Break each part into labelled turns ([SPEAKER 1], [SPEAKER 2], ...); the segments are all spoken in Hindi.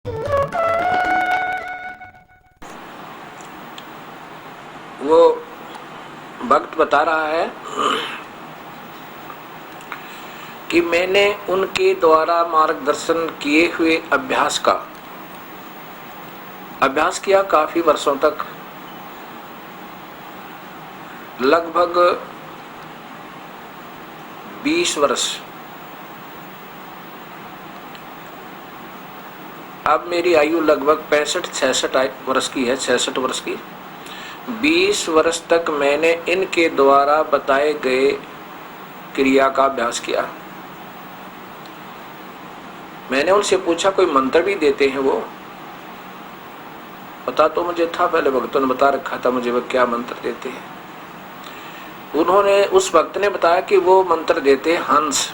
[SPEAKER 1] वो भक्त बता रहा है कि मैंने उनके द्वारा मार्गदर्शन किए हुए अभ्यास किया काफी वर्षों तक, लगभग 20 वर्ष। अब मेरी आयु लगभग 65-66 वर्ष की है, 66 वर्ष की। 20 वर्ष तक मैंने इनके द्वारा बताए गए क्रिया का अभ्यास किया। मैंने उनसे पूछा कोई मंत्र भी देते हैं वो? पता तो मुझे था, पहले भक्तों ने बता रखा था मुझे वो क्या मंत्र देते हैं। उस भक्त ने बताया कि वो मंत्र देते हंस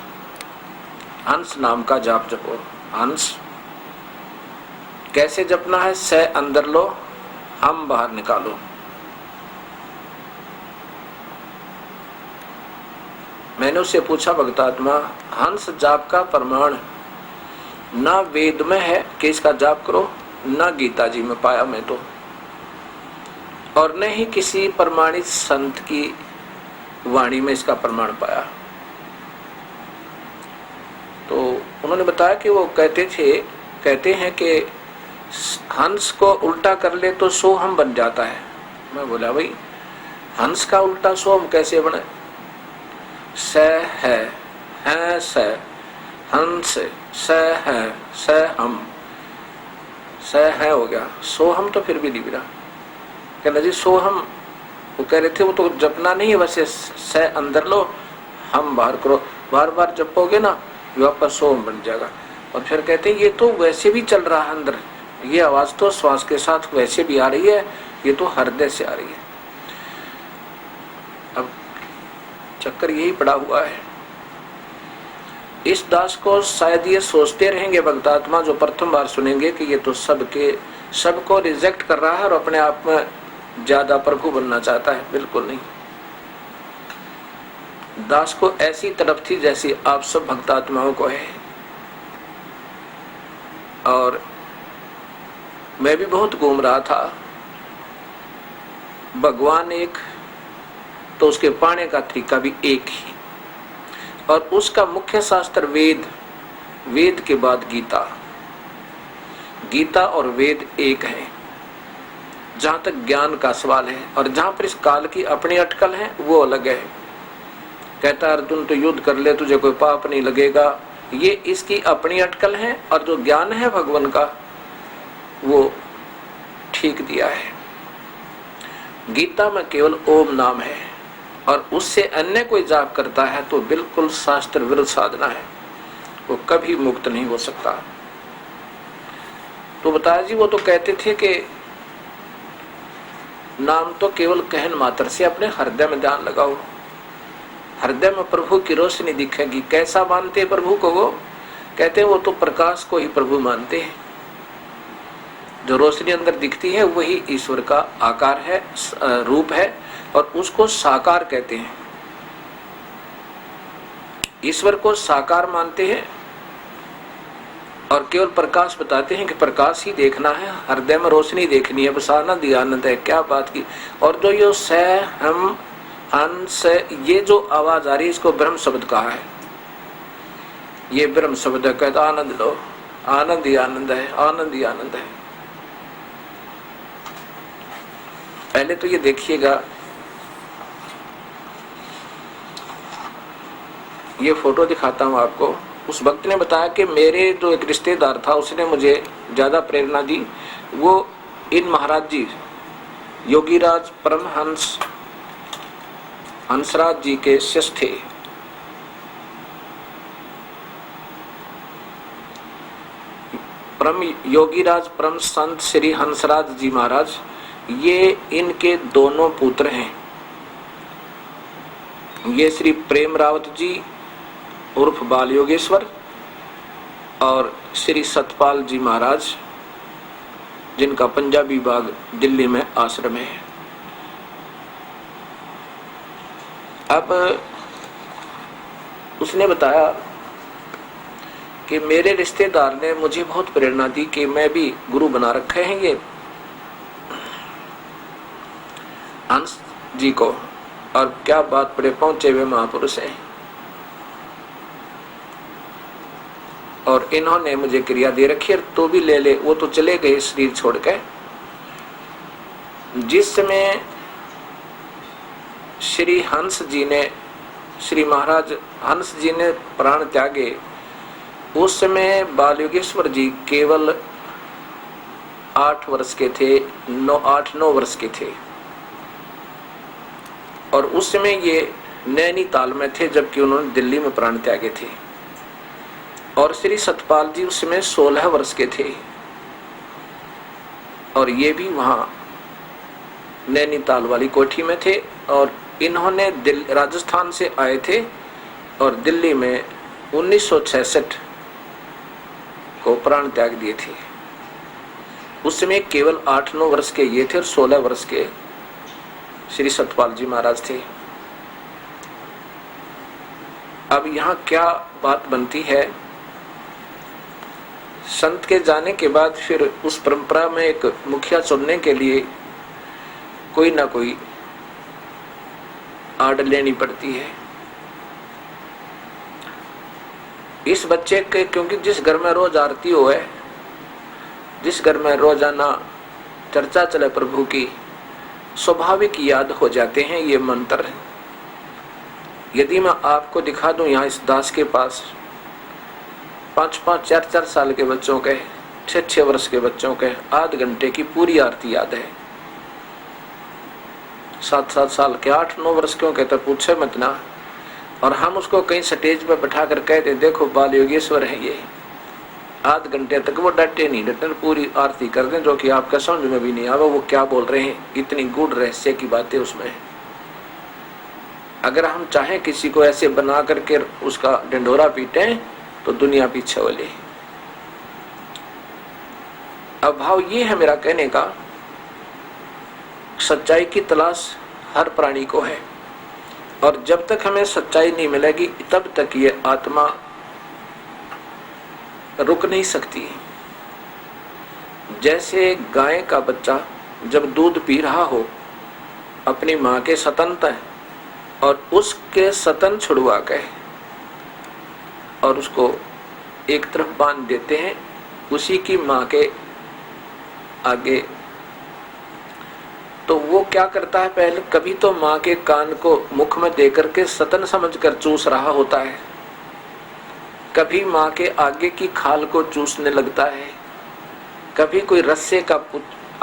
[SPEAKER 1] नाम का जाप जपो। हंस कैसे जपना है? स अंदर लो, हम बाहर निकालो। मैंने उससे पूछा भक्तात्मा, हंस जाप का प्रमाण ना वेद में है कि इसका जाप करो, ना गीता जी में पाया मैं तो, और न ही किसी प्रमाणित संत की वाणी में इसका प्रमाण पाया। तो उन्होंने बताया कि वो कहते हैं कि हंस को उल्टा कर ले तो सोहम बन जाता है। मैं बोला भाई हंस का उल्टा सोहम कैसे बने? स है स, हंस स है स हम, स है हो गया, सोहम तो फिर भी नहीं मिला। कहना जी सोहम, वो कह रहे थे वो तो जपना नहीं है, वैसे स अंदर लो, हम बाहर करो। बार बार जपोगे ना वापस सोहम बन जाएगा। और फिर कहते हैं ये तो वैसे भी चल रहा है अंदर, ये आवाज तो श्वास के साथ वैसे भी आ रही है, ये तो हृदय से आ रही है। अब चक्कर यही पड़ा हुआ है। इस दास को शायद ये सोचते रहेंगे भक्तात्मा जो प्रथम बार सुनेंगे कि ये तो सबको रिजेक्ट कर रहा है और अपने आप में ज्यादा प्रभु बनना चाहता है। बिल्कुल नहीं। दास को ऐसी तरफ थी जैसी आप सब भक्तात्माओं को है। और मैं भी बहुत घूम रहा था। भगवान एक तो उसके पाने का तरीका भी एक ही, और उसका मुख्य शास्त्र वेद के बाद गीता और वेद एक है जहां तक ज्ञान का सवाल है। और जहां पर इस काल की अपनी अटकल है वो अलग है। कहता अर्जुन तो युद्ध कर ले, तुझे कोई पाप नहीं लगेगा, ये इसकी अपनी अटकल है। और जो ज्ञान है भगवान का वो ठीक दिया है। गीता में केवल ओम नाम है, और उससे अन्य कोई जाप करता है तो बिल्कुल शास्त्र विरुद्ध साधना है, वो कभी मुक्त नहीं हो सकता। तो बताया जी वो तो कहते थे कि नाम तो केवल कहन मात्र से अपने हृदय में ध्यान लगाओ, हृदय में प्रभु की रोशनी दिखेगी। कैसा मानते हैं प्रभु को? वो कहते हैं वो तो प्रकाश को ही प्रभु मानते हैं। जो रोशनी अंदर दिखती है वही ईश्वर का आकार है, रूप है, और उसको साकार कहते हैं। ईश्वर को साकार मानते हैं और केवल प्रकाश बताते हैं कि प्रकाश ही देखना है, हृदय में रोशनी देखनी है, बस आनंद ही आनंद है। क्या बात की। और जो ये स हम हंस, ये जो आवाज आ रही है इसको ब्रह्म शब्द कहा है। ये ब्रह्म शब्द है। कहता आनंद लो, आनंद ही आनंद है, आनंद ही आनंद है। पहले तो ये देखिएगा, ये फोटो दिखाता हूँ आपको। उस भक्त ने बताया कि मेरे जो एक रिश्तेदार था उसने मुझे ज्यादा प्रेरणा दी। वो इन महाराज जी योगीराज परमहंस हंसराज जी के शिष्य थे। परम योगीराज परम संत श्री हंसराज जी महाराज, ये इनके दोनों पुत्र हैं। ये श्री प्रेम रावत जी उर्फ बाल योगेश्वर और श्री सतपाल जी महाराज, जिनका पंजाबी बाग दिल्ली में आश्रम है। अब उसने बताया कि मेरे रिश्तेदार ने मुझे बहुत प्रेरणा दी कि मैं भी गुरु बना रखे हैं ये हंस जी को, और क्या बात बड़े पहुंचे हुए महापुरुष हैं। और इन्होंने मुझे क्रिया दे रखी है, तो भी ले ले। वो तो चले गए शरीर छोड़ के। जिस समय श्री हंस जी ने, श्री महाराज हंस जी ने प्राण त्यागे, उस समय बाल योगेश्वर जी केवल 8 वर्ष के थे, 8-9 वर्ष के थे। और उस समय ये नैनीताल में थे, जबकि उन्होंने दिल्ली में प्राण त्यागे थे। और श्री सतपाल जी उस समय 16 वर्ष के थे, और ये भी वहां नैनीताल वाली कोठी में थे। और इन्होंने राजस्थान से आए थे और दिल्ली में 1966 को प्राण त्याग दिए थे। उस समय केवल 8-9 वर्ष के ये थे और 16 वर्ष के श्री सतपाल जी महाराज थे। अब यहाँ क्या बात बनती है, संत के जाने के बाद फिर उस परंपरा में एक मुखिया चुनने के लिए कोई ना कोई आड़ लेनी पड़ती है। इस बच्चे के, क्योंकि जिस घर में रोज आरती हो है, जिस घर में रोजाना चर्चा चले प्रभु की, स्वाभाविक याद हो जाते हैं ये मंत्र। यदि मैं आपको दिखा दूं यहाँ इस दास के पास 5-5, 4-4 साल के बच्चों के, 6-6 वर्ष के बच्चों के आध घंटे की पूरी आरती याद है। 7-7 साल के, 8-9 वर्ष क्यों कहते पूछे मत ना। और हम उसको कहीं स्टेज पे बैठा कर कहते देखो बाल योगेश्वर है ये, आध घंटे तक वो डटे नहीं डटे पूरी आरती कर दें, जो कि आपका समझ में भी नहीं आवे वो क्या बोल रहे हैं। इतनी गूढ़ रहस्य की बातें उसमें। अगर हम चाहें किसी को ऐसे बना करके उसका ढिंढोरा पीटे तो दुनिया पीछे हो ले। अब भाव ये है मेरा कहने का, सच्चाई की तलाश हर प्राणी को है, और जब तक हमें सच्चाई नहीं मिलेगी तब तक ये आत्मा रुक नहीं सकती। जैसे गाय का बच्चा जब दूध पी रहा हो अपनी माँ के स्तन है, और उसके स्तन छुड़वा के और उसको एक तरफ बांध देते हैं उसी की माँ के आगे, तो वो क्या करता है, पहले कभी तो माँ के कान को मुख में देकर के स्तन समझकर चूस रहा होता है, कभी माँ के आगे की खाल को चूसने लगता है, कभी कोई रस्से का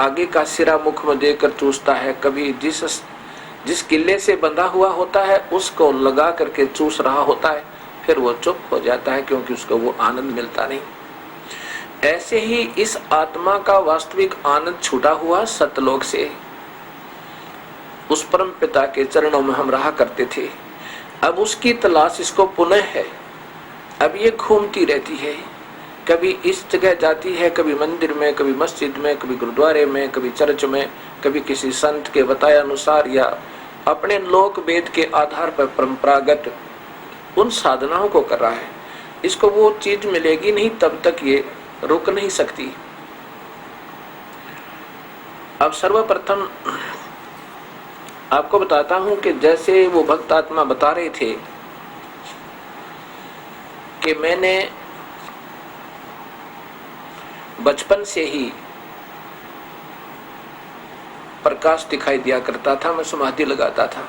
[SPEAKER 1] आगे का सिरा मुख में देकर चूसता है, कभी जिस किले से बंधा हुआ होता है उसको लगा करके चूस रहा होता है। फिर वो चुप हो जाता है क्योंकि उसको वो आनंद मिलता नहीं। ऐसे ही इस आत्मा का वास्तविक आनंद छूटा हुआ सतलोक से उस परम पिता के चरणों में हम रहा करते थे। अब उसकी तलाश इसको पुनः है। अब ये घूमती रहती है, कभी इस जगह जाती है, कभी मंदिर में, कभी मस्जिद में, कभी गुरुद्वारे में, कभी चर्च में, कभी किसी संत के बताए अनुसार या अपने लोक वेद के आधार पर परंपरागत उन साधनाओं को कर रहा है। इसको वो चीज मिलेगी नहीं तब तक ये रुक नहीं सकती। अब सर्वप्रथम आपको बताता हूं कि जैसे वो भक्त आत्मा बता रहे थे कि मैंने बचपन से ही प्रकाश दिखाई दिया करता था, मैं समाधि लगाता था,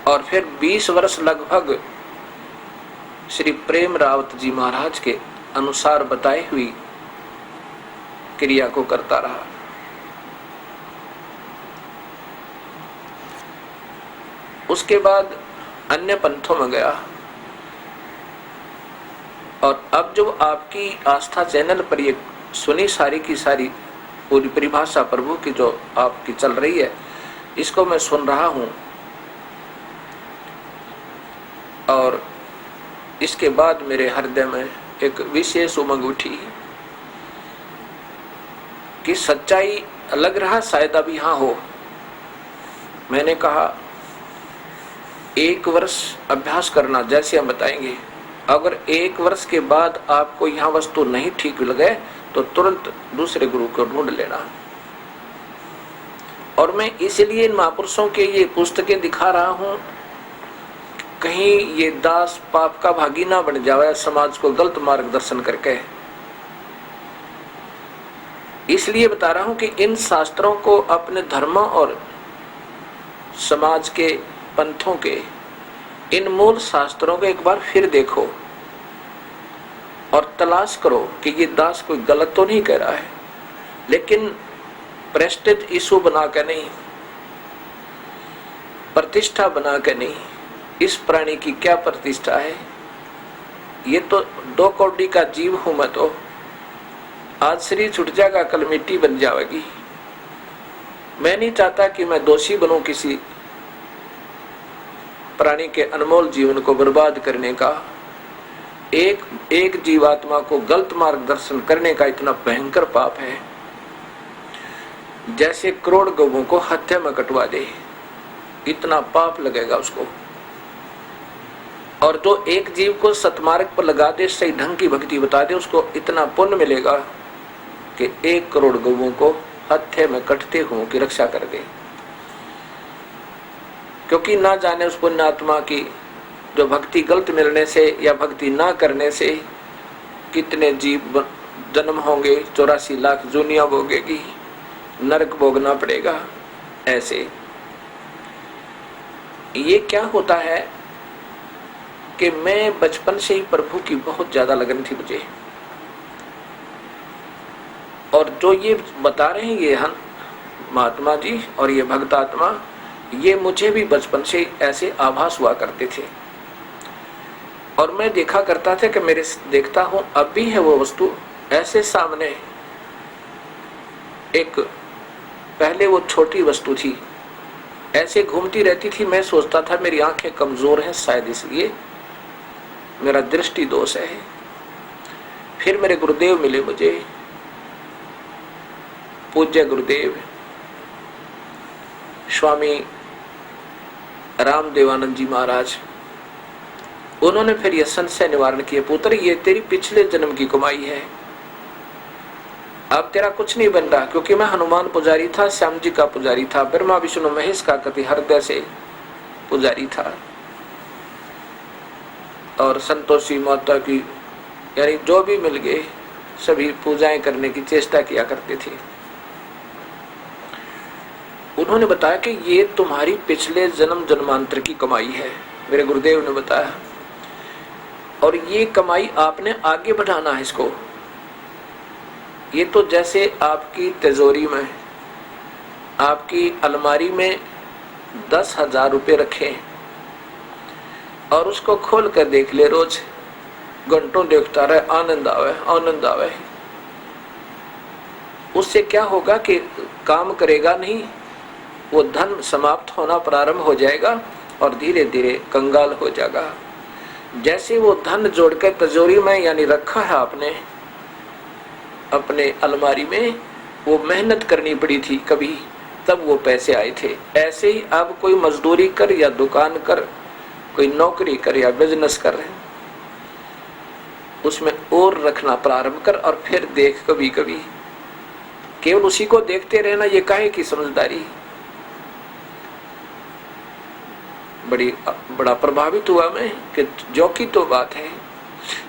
[SPEAKER 1] और फिर 20 वर्ष लगभग श्री प्रेम रावत जी महाराज के अनुसार बताई हुई क्रिया को करता रहा। उसके बाद अन्य पंथों में गया, और अब जो आपकी आस्था चैनल पर ये सुनी सारी की सारी पूरी परिभाषा प्रभु की जो आपकी चल रही है, इसको मैं सुन रहा हूं, और इसके बाद मेरे हृदय में एक विशेष उमंग उठी कि सच्चाई लग रहा शायद अब यहाँ हो। मैंने कहा 1 वर्ष अभ्यास करना, जैसे हम बताएंगे अगर 1 वर्ष के बाद आपको यहाँ वस्तु नहीं ठीक लगे तो तुरंत दूसरे गुरु को ढूंढ लेना। और मैं इसलिए इन महापुरुषों के ये पुस्तकें दिखा रहा हूं, कहीं ये दास पाप का भागी ना बन जाए समाज को गलत मार्गदर्शन करके। इसलिए बता रहा हूं कि इन शास्त्रों को अपने धर्मों और समाज के पंथों के इन मूल शास्त्रों को एक बार फिर देखो और तलाश करो कि ये दास कोई गलत तो नहीं कह रहा है, लेकिन प्रेस्टिज इशू बना के नहीं, प्रतिष्ठा बना के नहीं। इस प्राणी की क्या प्रतिष्ठा है? ये तो 2 कौड़ी का जीव हूं मैं, तो आज शरीर छूट जाएगा, कल मिट्टी बन जाएगी। मैं नहीं चाहता कि मैं दोषी बनूं किसी प्राणी के अनमोल जीवन को बर्बाद करने का। एक जीवात्मा को गलत मार्गदर्शन करने का इतना भयंकर पाप है, जैसे करोड़ गौओं को हत्या में कटवा दे, इतना पाप लगेगा उसको। और जो एक जीव को सतमार्ग पर लगा दे, सही ढंग की भक्ति बता दे, उसको इतना पुण्य मिलेगा कि 1 करोड़ गौओं को हत्या में कटते हुओं की रक्षा कर दे। क्योंकि ना जाने उस पुण्य आत्मा की जो भक्ति गलत मिलने से या भक्ति ना करने से कितने जीव जन्म होंगे, 84 लाख दुनिया भोगेगी, नरक भोगना पड़ेगा। ऐसे ये क्या होता है कि मैं बचपन से ही प्रभु की बहुत ज्यादा लगन थी मुझे, और जो ये बता रहे हैं ये महात्मा जी और ये भक्त आत्मा, ये मुझे भी बचपन से ऐसे आभास हुआ करते थे। और मैं देखा करता था कि मेरे देखता हूं अब भी है वो वस्तु ऐसे सामने। एक पहले वो छोटी वस्तु थी, ऐसे घूमती रहती थी। मैं सोचता था मेरी आंखें कमजोर हैं, शायद इसलिए मेरा दृष्टि दोष है। फिर मेरे गुरुदेव मिले मुझे, पूज्य गुरुदेव स्वामी रामदेवानंद जी महाराज। उन्होंने फिर यह संशय निवारण किया, पुत्र ये तेरी पिछले जन्म की कमाई है, अब तेरा कुछ नहीं बन रहा। क्योंकि मैं हनुमान पुजारी था, श्याम जी का पुजारी था, ब्रह्मा विष्णु महेश का कति हृदय से पुजारी था, और संतोषी माता की यानी जो भी मिल गए सभी पूजाएं करने की चेष्टा किया करते थे। उन्होंने बताया कि ये तुम्हारी पिछले जन्म जन्मांतर की कमाई है, मेरे गुरुदेव ने बताया, और ये कमाई आपने आगे बढ़ाना है इसको। ये तो जैसे आपकी तिजोरी में, आपकी अलमारी में 10,000 रुपये रखे और उसको खोल कर देख ले, रोज घंटों देखता रहे, आनंद आवे आनंद आवे। उससे क्या होगा कि काम करेगा नहीं, वो धन समाप्त होना प्रारंभ हो जाएगा और धीरे धीरे कंगाल हो जाएगा। जैसे वो धन जोड़कर तिजोरी में यानी रखा है आपने अपने अलमारी में, वो मेहनत करनी पड़ी थी कभी, तब वो पैसे आए थे। ऐसे ही अब कोई मजदूरी कर या दुकान कर, कोई नौकरी कर या बिजनेस कर, उसमें और रखना प्रारंभ कर और फिर देख। कभी कभी केवल उसी को देखते रहना, ये काहे की समझदारी। बड़ा प्रभावित हुआ मैं कि जो की तो बात है,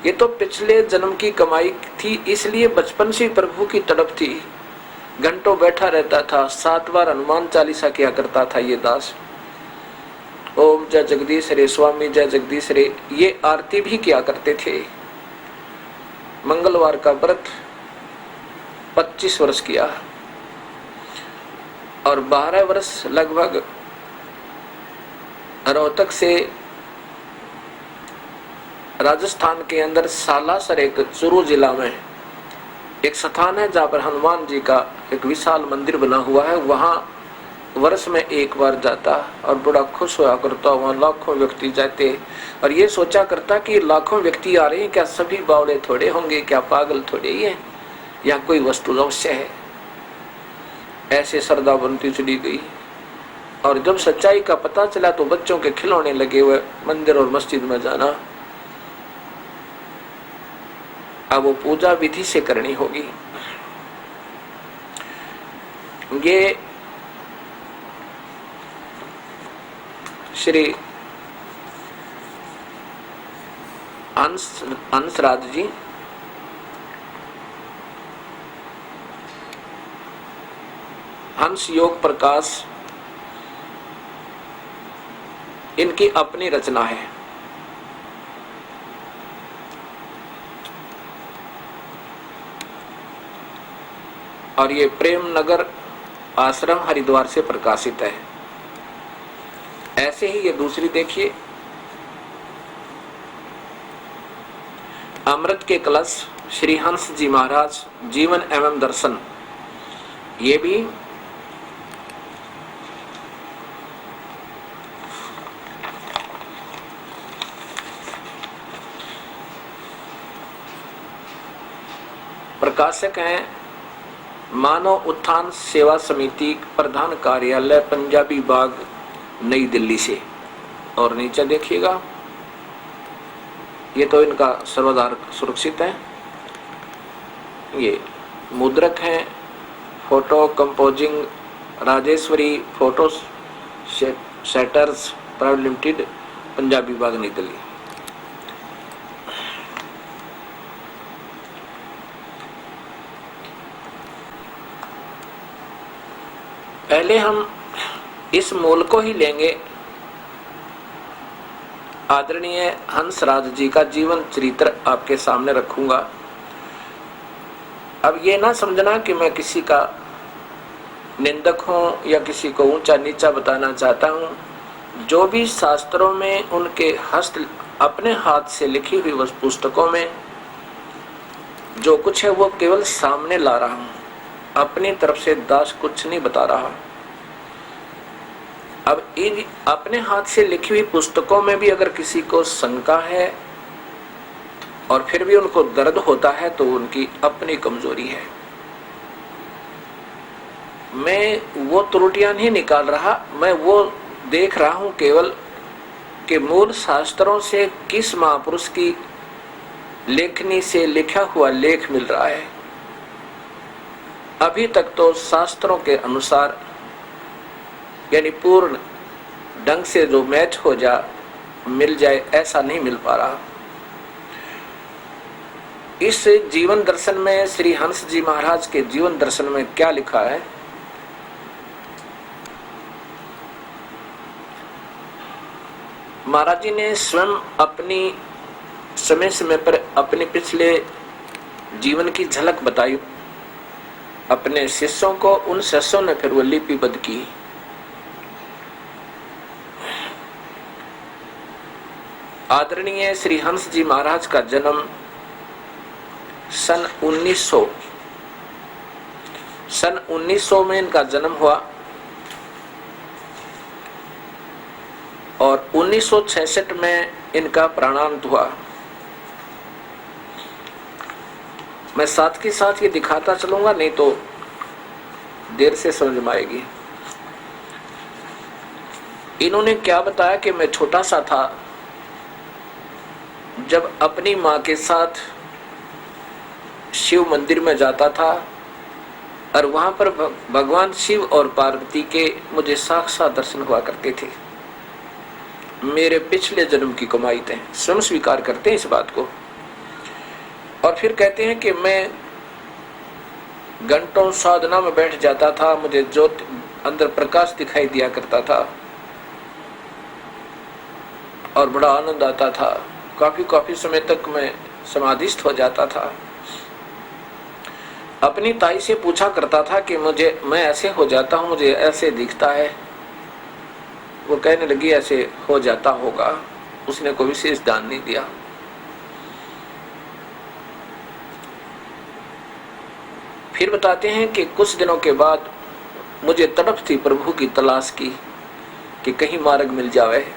[SPEAKER 1] ये तो पिछले जन्म की कमाई थी। इसलिए बचपन से प्रभु की तड़प थी, घंटों बैठा रहता था, 7 बार हनुमान चालीसा किया करता था ये दास। ओम जय जगदीश रे, स्वामी जय जगदीश रे, ये आरती भी किया करते थे। मंगलवार का व्रत 25 वर्ष किया और 12 वर्ष लगभग रोहतक से राजस्थान के अंदर सालासर, एक चूरू जिला में एक स्थान है जहाँ पर हनुमान जी का एक विशाल मंदिर बना हुआ है। वहाँ वर्ष में 1 बार जाता और बड़ा खुश हुआ करता। वहाँ लाखों व्यक्ति जाते और ये सोचा करता कि लाखों व्यक्ति आ रहे हैं, क्या सभी बावड़े थोड़े होंगे, क्या पागल थोड़े ही है, या कोई वस्तु अवश्य है। ऐसे श्रद्धा बनती चली गई और जब सच्चाई का पता चला तो बच्चों के खिलौने लगे हुए मंदिर और मस्जिद में जाना, अब वो पूजा विधि से करनी होगी। ये श्री हंसराज जी हंस योग प्रकाश इनकी अपनी रचना है। और ये प्रेम नगर आश्रम हरिद्वार से प्रकाशित है। ऐसे ही ये दूसरी देखिए, अमृत के कलश श्री हंस जी महाराज जीवन एवं दर्शन, ये भी प्रकाशक हैं मानव उत्थान सेवा समिति, प्रधान कार्यालय पंजाबी बाग, नई दिल्ली से। और नीचे देखिएगा, ये तो इनका सर्वाधार सुरक्षित है। ये मुद्रक हैं, photo composing Rajeshwari photo setters private limited, Punjabi Bagh, New Delhi. पहले हम इस मूल को ही लेंगे। आदरणीय हंसराज जी का जीवन चरित्र आपके सामने रखूंगा। अब ये ना समझना कि मैं किसी का निंदक हूं या किसी को ऊंचा नीचा बताना चाहता हूं। जो भी शास्त्रों में उनके हस्त अपने हाथ से लिखी हुई उस पुस्तकों में जो कुछ है वो केवल सामने ला रहा हूं, अपनी तरफ से दास कुछ नहीं बता रहा। अब इन अपने हाथ से लिखी हुई पुस्तकों में भी अगर किसी को शंका है और फिर भी उनको दर्द होता है तो उनकी अपनी कमजोरी है। मैं वो त्रुटियां नहीं निकाल रहा, मैं वो देख रहा हूं केवल कि मूल शास्त्रों से किस महापुरुष की लेखनी से लिखा हुआ लेख मिल रहा है। अभी तक तो शास्त्रों के अनुसार यानी पूर्ण ढंग से जो मैच हो मिल जाए ऐसा नहीं मिल पा रहा। इस जीवन दर्शन में श्री हंस जी महाराज के जीवन दर्शन में क्या लिखा है, महाराज जी ने स्वयं अपनी समय समय पर अपने पिछले जीवन की झलक बताई अपने शिष्यों को। उन शिष्यों ने फिर वो लिपिबद्ध की। आदरणीय श्री हंस जी महाराज का जन्म सन 1900 में इनका जन्म हुआ और 1966 में इनका प्राणांत हुआ। मैं साथ के साथ ये दिखाता चलूंगा, नहीं तो देर से समझ में आएगी। इन्होंने क्या बताया कि मैं छोटा सा था जब अपनी माँ के साथ शिव मंदिर में जाता था और वहां पर भगवान शिव और पार्वती के मुझे साक्षात दर्शन हुआ करते थे। मेरे पिछले जन्म की कमाई थे, स्वयं स्वीकार करते हैं इस बात को। और फिर कहते हैं कि मैं घंटों साधना में बैठ जाता था, मुझे ज्योति अंदर प्रकाश दिखाई दिया करता था और बड़ा आनंद आता था। काफी समय तक मैं समाधिस्थ हो जाता था। अपनी ताई से पूछा करता था कि मैं ऐसे हो जाता हूं, मुझे ऐसे दिखता है। वो कहने लगी ऐसे हो जाता होगा। उसने कोई विशेष ध्यान नहीं दिया। फिर बताते हैं कि कुछ दिनों के बाद मुझे तड़प थी प्रभु की तलाश की कि कहीं मार्ग मिल जाए।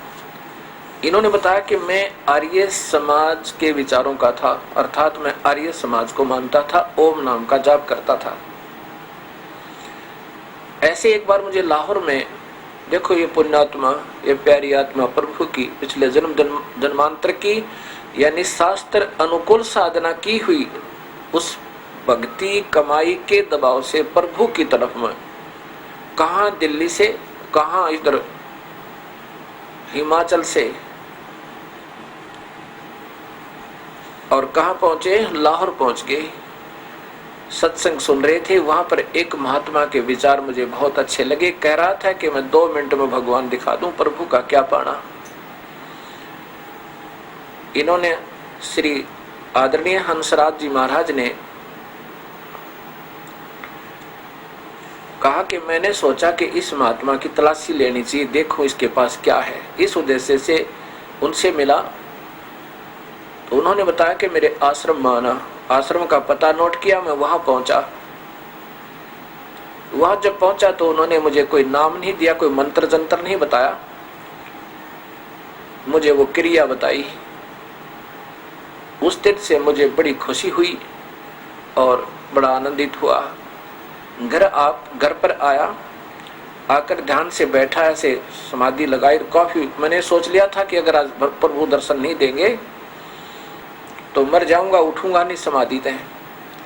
[SPEAKER 1] इन्होंने बताया कि मैं आर्य समाज के विचारों का था, अर्थात मैं आर्य समाज को मानता था, ओम नाम का जाप करता था। ऐसे एक बार मुझे लाहौर में, देखो ये पुण्यात्मा, ये प्यारी आत्मा प्रभु की पिछले जन्मांतर की यानी शास्त्र अनुकूल साधना की हुई उस भक्ति कमाई के दबाव से प्रभु की तरफ में, कहाँ दिल्ली से, कहाँ इधर हिमाचल से, और कहाँ पहुंचे, लाहौर पहुंच गए। सत्संग सुन रहे थे, वहां पर एक महात्मा के विचार मुझे बहुत अच्छे लगे। कह रहा था कि मैं 2 मिनट में भगवान दिखा दूं, प्रभु का क्या पाना। इन्होंने श्री आदरणीय हंसराज जी महाराज ने कहा कि मैंने सोचा कि इस महात्मा की तलाशी लेनी चाहिए, देखो इसके पास क्या है। इस उद्देश्य से उनसे मिला तो उन्होंने बताया कि मेरे आश्रम में आना। आश्रम का पता नोट किया, मैं वहां पहुंचा। वहां जब पहुंचा तो उन्होंने मुझे कोई नाम नहीं दिया, कोई मंत्र जंतर नहीं बताया, मुझे वो क्रिया बताई। उस दिन से मुझे बड़ी खुशी हुई और बड़ा आनंदित हुआ। घर पर आया, आकर ध्यान से बैठा, ऐसे समाधि लगाई, कॉफी। मैंने सोच लिया था कि अगर आज प्रभु दर्शन नहीं देंगे तो मर जाऊंगा, उठूंगा नहीं समाधि तय।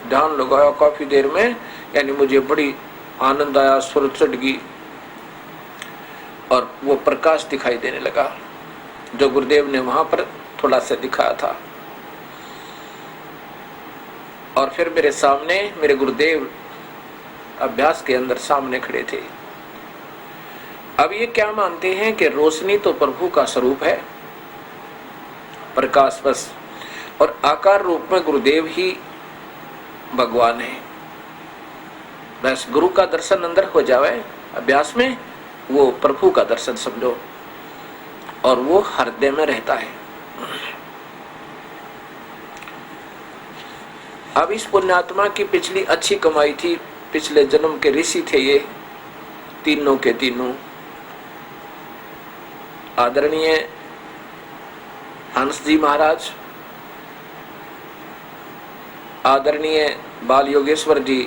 [SPEAKER 1] ध्यान लगाया काफी देर में, यानी मुझे बड़ी आनंद आया, सुर चढ़ गई और वो प्रकाश दिखाई देने लगा जो गुरुदेव ने वहां पर थोड़ा सा दिखाया था। और फिर मेरे सामने मेरे गुरुदेव अभ्यास के अंदर सामने खड़े थे। अब ये क्या मानते हैं कि रोशनी तो प्रभु का स्वरूप है, प्रकाश बस, और आकार रूप में गुरुदेव ही भगवान है। बस गुरु का दर्शन अंदर हो जावे अभ्यास में, वो प्रभु का दर्शन समझो, और वो हृदय में रहता है। अब इस पुण्यात्मा की पिछली अच्छी कमाई थी, पिछले जन्म के ऋषि थे ये तीनों के तीनों। आदरणीय हंस जी महाराज, आदरणीय बाल योगेश्वर जी,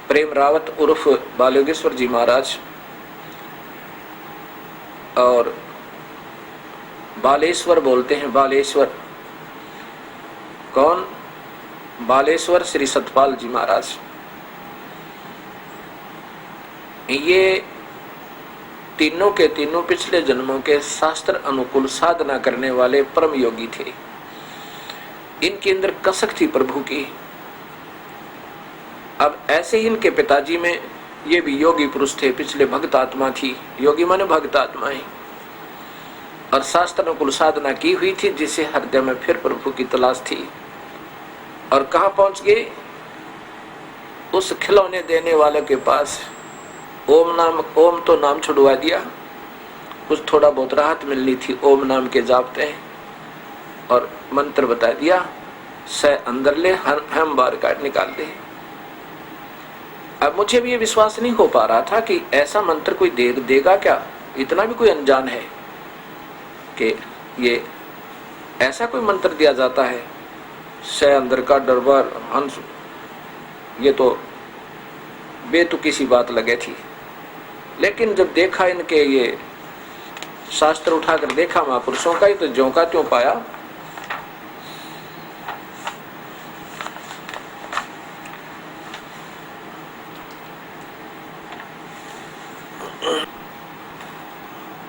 [SPEAKER 1] प्रेम रावत उर्फ बाल योगेश्वर जी महाराज, और बालेश्वर बोलते हैं, बालेश्वर कौन, बालेश्वर श्री सतपाल जी महाराज। ये तीनों के तीनों पिछले जन्मों के शास्त्र अनुकूल साधना करने वाले परम योगी थे। इनके अंदर कसक थी प्रभु की। अब ऐसे ही इनके पिताजी में ये भी योगी पुरुष थे, पिछले भक्त आत्मा थी। योगी माने भक्त आत्माएं, और शास्त्र अनुकूल साधना की हुई थी, जिसे हृदय में फिर प्रभु की तलाश थी। और कहाँ पहुंच गए, उस खिलौने देने वाले के पास। ओम तो नाम छुड़वा दिया, कुछ थोड़ा बहुत राहत मिलनी थी ओम नाम के जापते, और मंत्र बता दिया, से अंदर ले, हम बाहर काट निकाल दे। अब मुझे भी ये विश्वास नहीं हो पा रहा था कि ऐसा मंत्र कोई देगा क्या, इतना भी कोई अनजान है कि ये ऐसा कोई मंत्र दिया जाता है, से अंदर का दरबार हंस। ये तो बेतुकी सी बात लगे थी, लेकिन जब देखा इनके ये शास्त्र उठाकर देखा महापुरुषों का ही, तो ज्यों का त्यों पाया।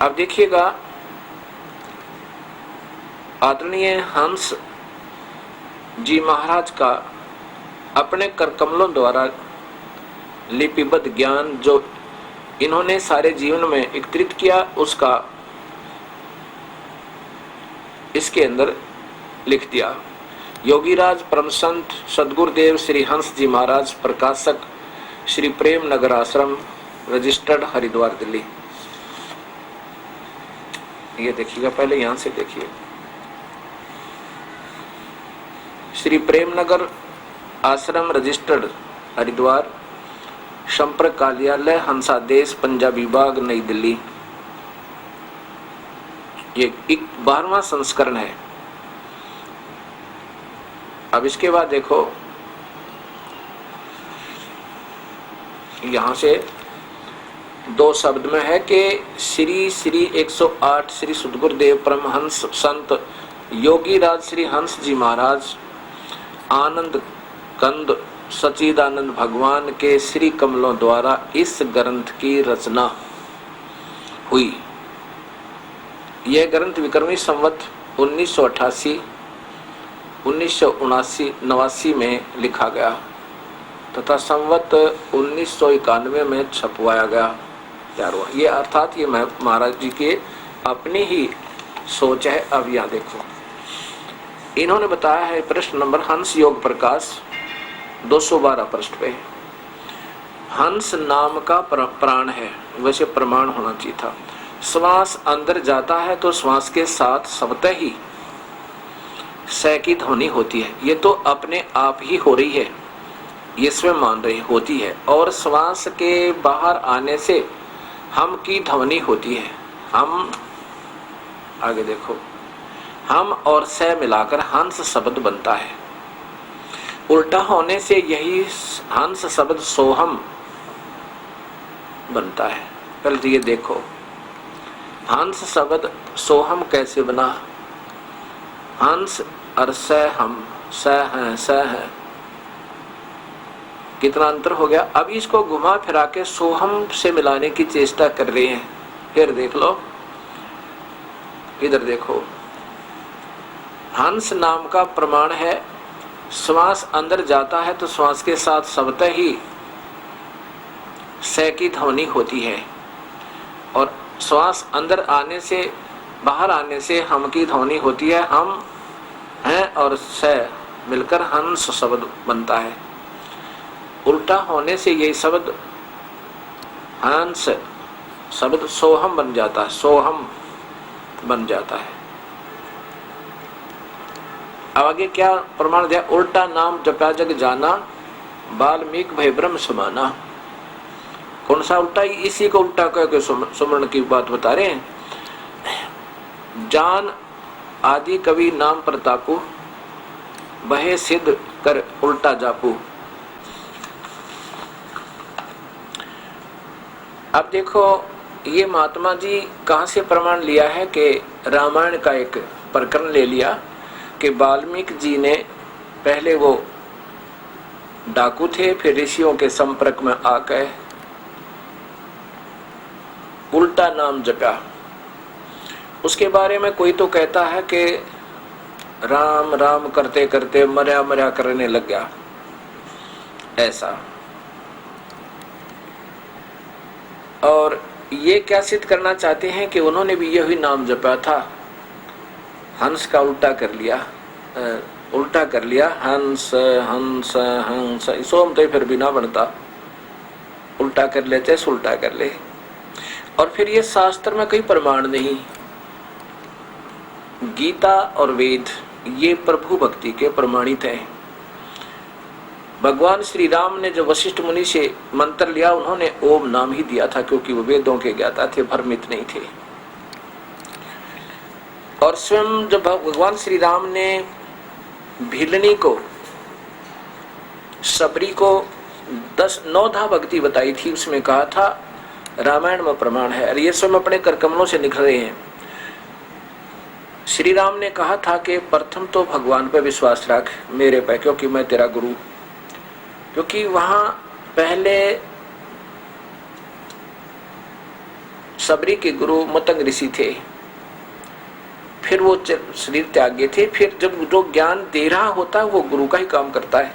[SPEAKER 1] अब देखिएगा, आदरणीय हंस जी महाराज का अपने कर कमलों द्वारा लिपिबद्ध ज्ञान जो इन्होंने सारे जीवन में एकत्रित किया, उसका इसके अंदर लिख दिया। योगीराज परम संत सदगुरुदेव श्री हंस जी महाराज, प्रकाशक श्री प्रेम नगर आश्रम, रजिस्टर्ड हरिद्वार दिल्ली। ये देखिएगा, पहले यहां से देखिए, श्री प्रेम नगर आश्रम, रजिस्टर्ड हरिद्वार, संपर्क कार्यालय हंसादेश, पंजाब विभाग, नई दिल्ली। ये 12वां संस्करण है। अब इसके बाद देखो, यहां से 2 शब्द में है कि श्री 108 श्री सद्गुरुदेव परमहंस संत योगी राज श्री हंस जी महाराज आनंद कंद सच्चिदानंद भगवान के श्री कमलों द्वारा इस ग्रंथ की रचना हुई। यह ग्रंथ विक्रमी संवत 1988 1979 में लिखा गया तथा संवत 1991 में छपवाया गया, तैयार हुआ। ये अर्थात ये महाराज जी के अपनी ही सोच है। अब यहाँ देखो, इन्होंने बताया है प्रश्न नंबर हंस योग प्रकाश 212 पृष्ठ पे, हंस नाम का प्राण है, वैसे प्रमाण होना चाहिए था। श्वास अंदर जाता है तो श्वास के साथ स्वतः ही स की ध्वनि होती है। ये तो अपने आप ही हो रही है, ये स्वयं मान रही होती है। और श्वास के बाहर आने से हम की ध्वनि होती है। हम आगे देखो, हम और स मिलाकर हंस शब्द बनता है। उल्टा होने से यही हंस शब्द सोहम बनता है। पहले तो ये देखो, हंस शब्द सोहम कैसे बना। हंस और स हम, स है, कितना अंतर हो गया। अब इसको घुमा फिरा के सोहम से मिलाने की चेष्टा कर रहे हैं। फिर देख लो, इधर देखो, हंस नाम का प्रमाण है। श्वास अंदर जाता है तो श्वास के साथ स्वतः ही स की ध्वनि होती है, और श्वास अंदर आने से बाहर आने से हम की ध्वनि होती है। हम हैं और स मिलकर हंस शब्द बनता है। उल्टा होने से यही शब्द हंस शब्द सोहम बन जाता है, सोहम बन जाता है। अब आगे क्या प्रमाण दिया, उल्टा नाम जपा जग जाना, वाल्मीकि भय ब्रह्म समाना। कौन सा उल्टा, इसी को उल्टा कह के सुमरण की बात बता रहे हैं। जान आदि कवि नाम प्रतापु, बहे सिद्ध कर उल्टा जापू। अब देखो, ये महात्मा जी कहाँ से प्रमाण लिया है कि रामायण का एक प्रकरण ले लिया कि वाल्मीकि जी ने पहले वो डाकू थे, फिर ऋषियों के संपर्क में आकर उल्टा नाम जपा। उसके बारे में कोई तो कहता है कि राम राम करते करते मर्या मर्या करने लग गया, ऐसा। और ये क्या सिद्ध करना चाहते हैं कि उन्होंने भी यही नाम जपा था, हंस का उल्टा कर लिया, हंस हंस हंस। सोम तो फिर भी ना बनता, उल्टा कर लेते, उल्टा कर ले। और फिर ये शास्त्र में कोई प्रमाण नहीं। गीता और वेद ये प्रभु भक्ति के प्रमाणित हैं। भगवान श्री राम ने जब वशिष्ठ मुनि से मंत्र लिया, उन्होंने ओम नाम ही दिया था, क्योंकि वो वेदों के ज्ञाता थे, भ्रमित नहीं थे। और स्वयं जब भगवान श्री राम ने भिलनी को, सबरी को 9 भक्ति बताई थी, उसमें कहा था रामायण में प्रमाण है। और ये स्वयं अपने करकमलों से निकल रहे हैं। श्री राम ने कहा था कि प्रथम तो भगवान पर विश्वास रख, मेरे पे, क्योंकि मैं तेरा गुरु। क्योंकि वहां पहले सबरी के गुरु मतंग ऋषि थे, फिर वो शरीर त्यागे थे। फिर जब जो ज्ञान दे रहा होता है वो गुरु का ही काम करता है।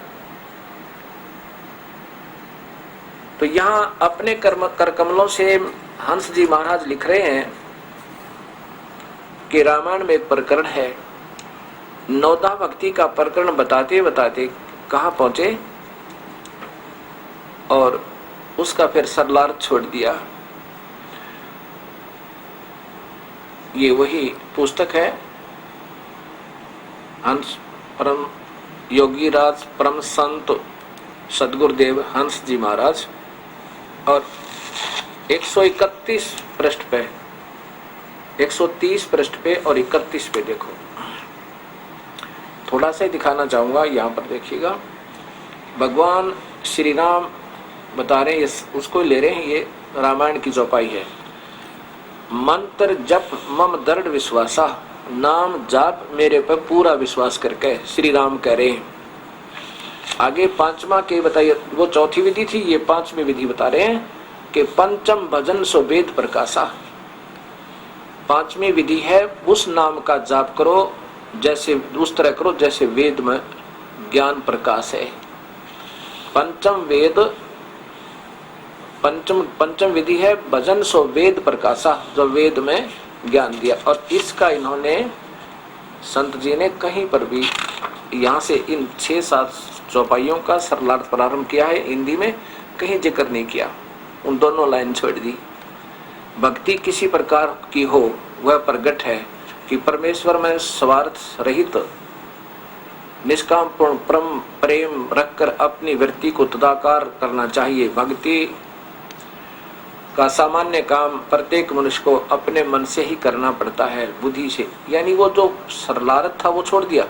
[SPEAKER 1] तो यहाँ अपने करकमलों से हंस जी महाराज लिख रहे हैं कि रामायण में एक प्रकरण है। 9 भक्ति का प्रकरण बताते बताते कहाँ पहुंचे और उसका फिर सरलार्थ छोड़ दिया। ये वही पुस्तक है, हंस परम योगी राज परम संत सदगुरुदेव हंस जी महाराज। और 131 पृष्ठ पे, 130 पृष्ठ पे और 31 पे देखो, थोड़ा सा ही दिखाना चाहूंगा। यहाँ पर देखिएगा, भगवान श्री राम बता रहे हैं, उसको ले रहे हैं, ये रामायण की चौपाई है। मंत्र जप मम दृढ़ विश्वासा, नाम जाप मेरे पर पूरा विश्वास करके, श्री राम कह रहे हैं। आगे पांचवा के बताइए, वो चौथी विधि थी, ये पांचवी विधि बता रहे हैं कि पंचम भजन सो वेद प्रकाशा। पांचवी विधि है उस नाम का जाप करो जैसे, उस तरह करो जैसे वेद में ज्ञान प्रकाश है। पंचम विधि है भजन सो वेद प्रकाशा, जो वेद में ज्ञान दिया। और इसका इन्होंने संत जी ने कहीं पर भी यहाँ से इन 6-7 चौपाइयों का सरलार्थ प्रारंभ किया है, हिंदी में कहीं जिक्र नहीं किया, उन दोनों लाइन छोड़ दी। भक्ति किसी प्रकार की हो वह प्रगट है कि परमेश्वर में स्वार्थ रहित निष्काम पूर्ण प्रेम रखकर अपनी वृत्ति को तदाकार करना चाहिए। भक्ति का सामान्य काम प्रत्येक मनुष्य को अपने मन से ही करना पड़ता है, बुद्धि से। यानी वो जो सरलार्थ था वो छोड़ दिया।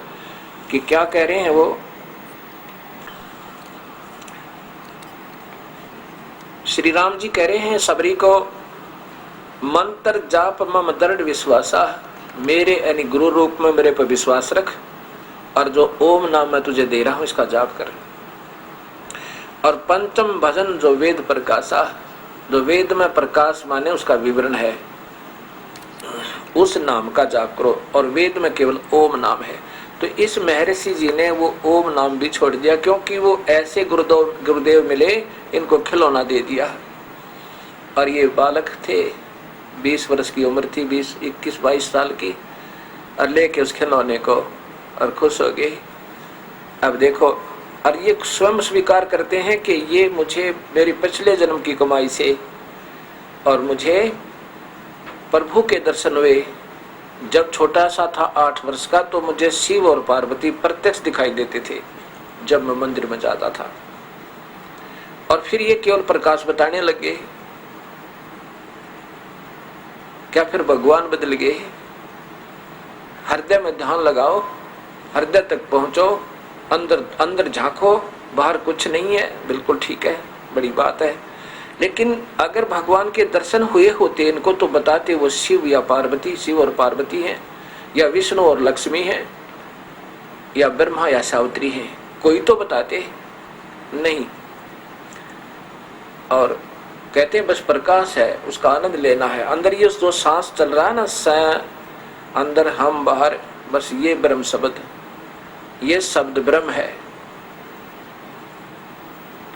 [SPEAKER 1] कि क्या कह रहे हैं वो, श्री राम जी कह रहे हैं सबरी को, मंत्र जाप मम दृढ़ विश्वासा, मेरे यानी गुरु रूप में मेरे पर विश्वास रख, और जो ओम नाम मैं तुझे दे रहा हूं इसका जाप कर। और पंचम भजन जो वेद प्रकाशा, जो वेद में प्रकाश माने उसका विवरण है, उस नाम का जाप करो। और वेद में केवल ओम नाम है। तो इस महर्षि जी ने वो ओम नाम भी छोड़ दिया, क्योंकि वो ऐसे गुरुदेव मिले, इनको खिलौना दे दिया। और ये बालक थे, 20 वर्ष की उम्र थी, 21-22 साल की, और लेके उस खिलौने को और खुश हो गए। अब देखो, और ये स्वयं स्वीकार करते हैं कि ये मुझे मेरी पिछले जन्म की कमाई से, और मुझे प्रभु के दर्शन हुए। जब छोटा सा था 8 वर्ष का, तो मुझे शिव और पार्वती प्रत्यक्ष दिखाई देते थे जब मैं मंदिर में जाता था। और फिर ये केवल प्रकाश बताने लगे। क्या फिर भगवान बदल गए? हृदय में ध्यान लगाओ, हृदय तक पहुंचो, अंदर झांको, बाहर कुछ नहीं है, बिल्कुल ठीक है, बड़ी बात है। लेकिन अगर भगवान के दर्शन हुए होते इनको, तो बताते वो शिव या पार्वती, शिव और पार्वती हैं, या विष्णु और लक्ष्मी हैं, या ब्रह्मा या सावित्री हैं, कोई तो बताते नहीं। और कहते हैं बस प्रकाश है, उसका आनंद लेना है। अंदर ये जो सांस चल रहा है ना, अंदर हम बाहर, बस ये ब्रह्म शब्द, ये शब्द ब्रह्म है।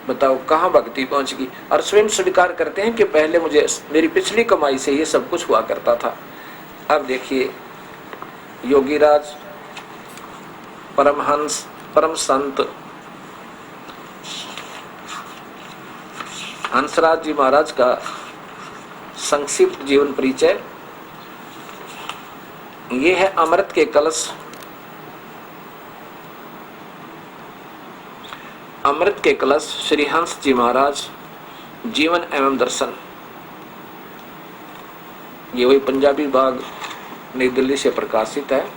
[SPEAKER 1] बताओ कहाँ भक्ति पहुंचगी? और स्वयं स्वीकार करते हैं कि पहले मुझे मेरी पिछली कमाई से ये सब कुछ हुआ करता था। अब देखिए, योगीराज परमहंस परम संत हंसराज जी महाराज का संक्षिप्त जीवन परिचय। ये है अमृत के कलश। अमृत के कलश श्री हंस जी महाराज जीवन एवं दर्शन। ये वही पंजाबी बाग नई दिल्ली से प्रकाशित है।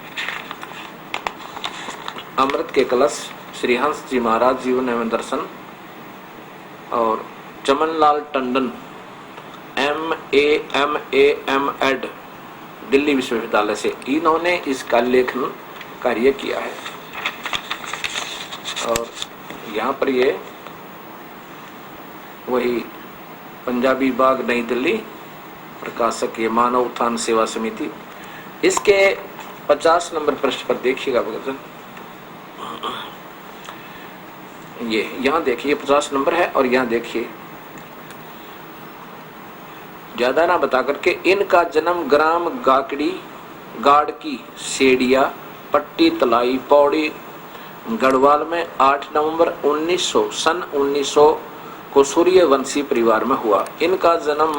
[SPEAKER 1] अमृत के कलश श्री हंस जी महाराज जीवन एवं दर्शन। और चमनलाल टंडन MA दिल्ली विश्वविद्यालय से, इन्होंने इसका लेखन कार्य किया है। और यहाँ पर ये वही पंजाबी बाग नई दिल्ली प्रकाशक, ये मानव उत्थान सेवा समिति। इसके 50 नंबर पृष्ठ पर देखिएगा भगतजन, ये यहाँ देखिए 50 नंबर है। और यहाँ देखिए, ज्यादा ना बता करके, इनका जन्म ग्राम गाकड़ी गाड़की सेडिया पट्टी तलाई पौड़ी गढ़वाल में 8 नवंबर 1900 को सूर्यवंशी परिवार में हुआ। इनका जन्म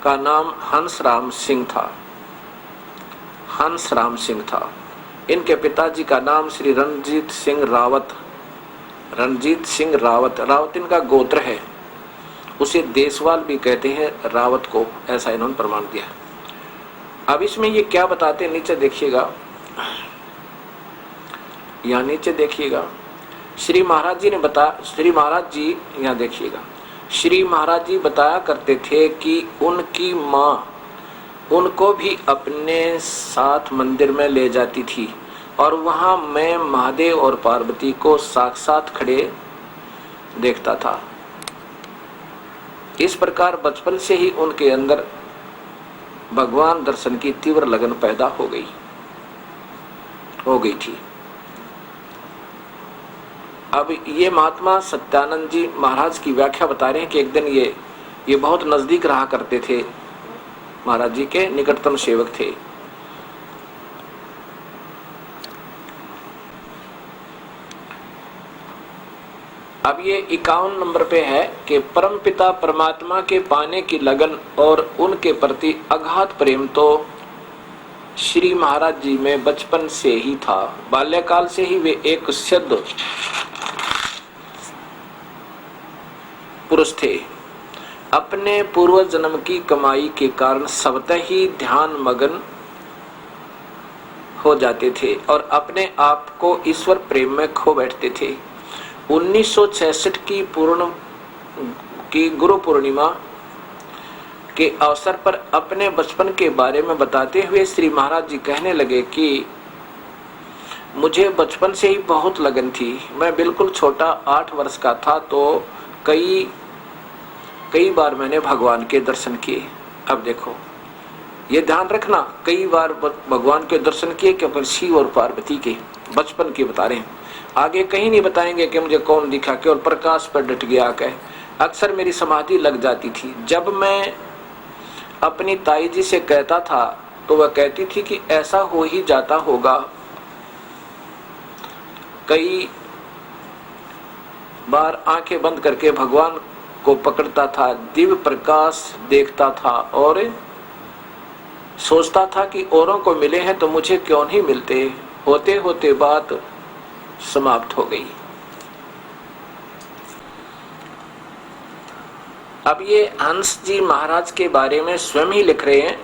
[SPEAKER 1] का नाम हंसराम सिंह था। इनके पिताजी का नाम श्री रणजीत सिंह रावत इनका गोत्र है। उसे देशवाल भी कहते हैं रावत को, ऐसा इन्होंने प्रमाण दिया। अब इसमें ये क्या बताते हैं, नीचे देखिएगा, यहाँ नीचे देखिएगा, श्री महाराज जी यहाँ देखिएगा, श्री महाराज जी बताया करते थे कि उनकी माँ उनको भी अपने साथ मंदिर में ले जाती थी और वहां मैं महादेव और पार्वती को साक्षात खड़े देखता था। इस प्रकार बचपन से ही उनके अंदर भगवान दर्शन की तीव्र लगन पैदा हो गई थी। अब ये महात्मा सत्यानंद जी महाराज की व्याख्या बता रहे हैं कि एक दिन ये बहुत नजदीक रहा करते थे, महाराज जी के निकटतम सेवक थे। अब ये 51 नंबर पे है कि परमपिता परमात्मा के पाने की लगन और उनके प्रति अगाध प्रेम तो श्री महाराज जी में बचपन से ही था। बाल्यकाल से ही वे एक सिद्ध पुरुष थे। अपने पूर्व जन्म की कमाई के कारण स्वतः ही ध्यान मग्न हो जाते थे और अपने आप को ईश्वर प्रेम में खो बैठते थे। 1966 की गुरु पूर्णिमा के अवसर पर अपने बचपन के बारे में बताते हुए श्री महाराज जी कहने लगे कि मुझे बचपन से ही बहुत लगन थी। मैं बिल्कुल छोटा 8 वर्ष का था तो कई बार मैंने भगवान के दर्शन किए। अब देखो, ये ध्यान रखना, कई बार भगवान के दर्शन किए, केवल शिव और पार्वती के बचपन के बता रहे हैं। आगे कहीं नहीं बताएंगे कि मुझे कौन दिखा, केवल प्रकाश पर डट गया कह। अक्सर मेरी समाधि लग जाती थी। जब मैं अपनी ताई जी से कहता था तो वह कहती थी कि ऐसा हो ही जाता होगा। कई बार आंखें बंद करके भगवान को पकड़ता था, दिव्य प्रकाश देखता था और सोचता था कि औरों को मिले हैं तो मुझे क्यों नहीं मिलते। होते होते बात समाप्त हो गई। अब ये हंस जी महाराज के बारे में स्वयं ही लिख रहे हैं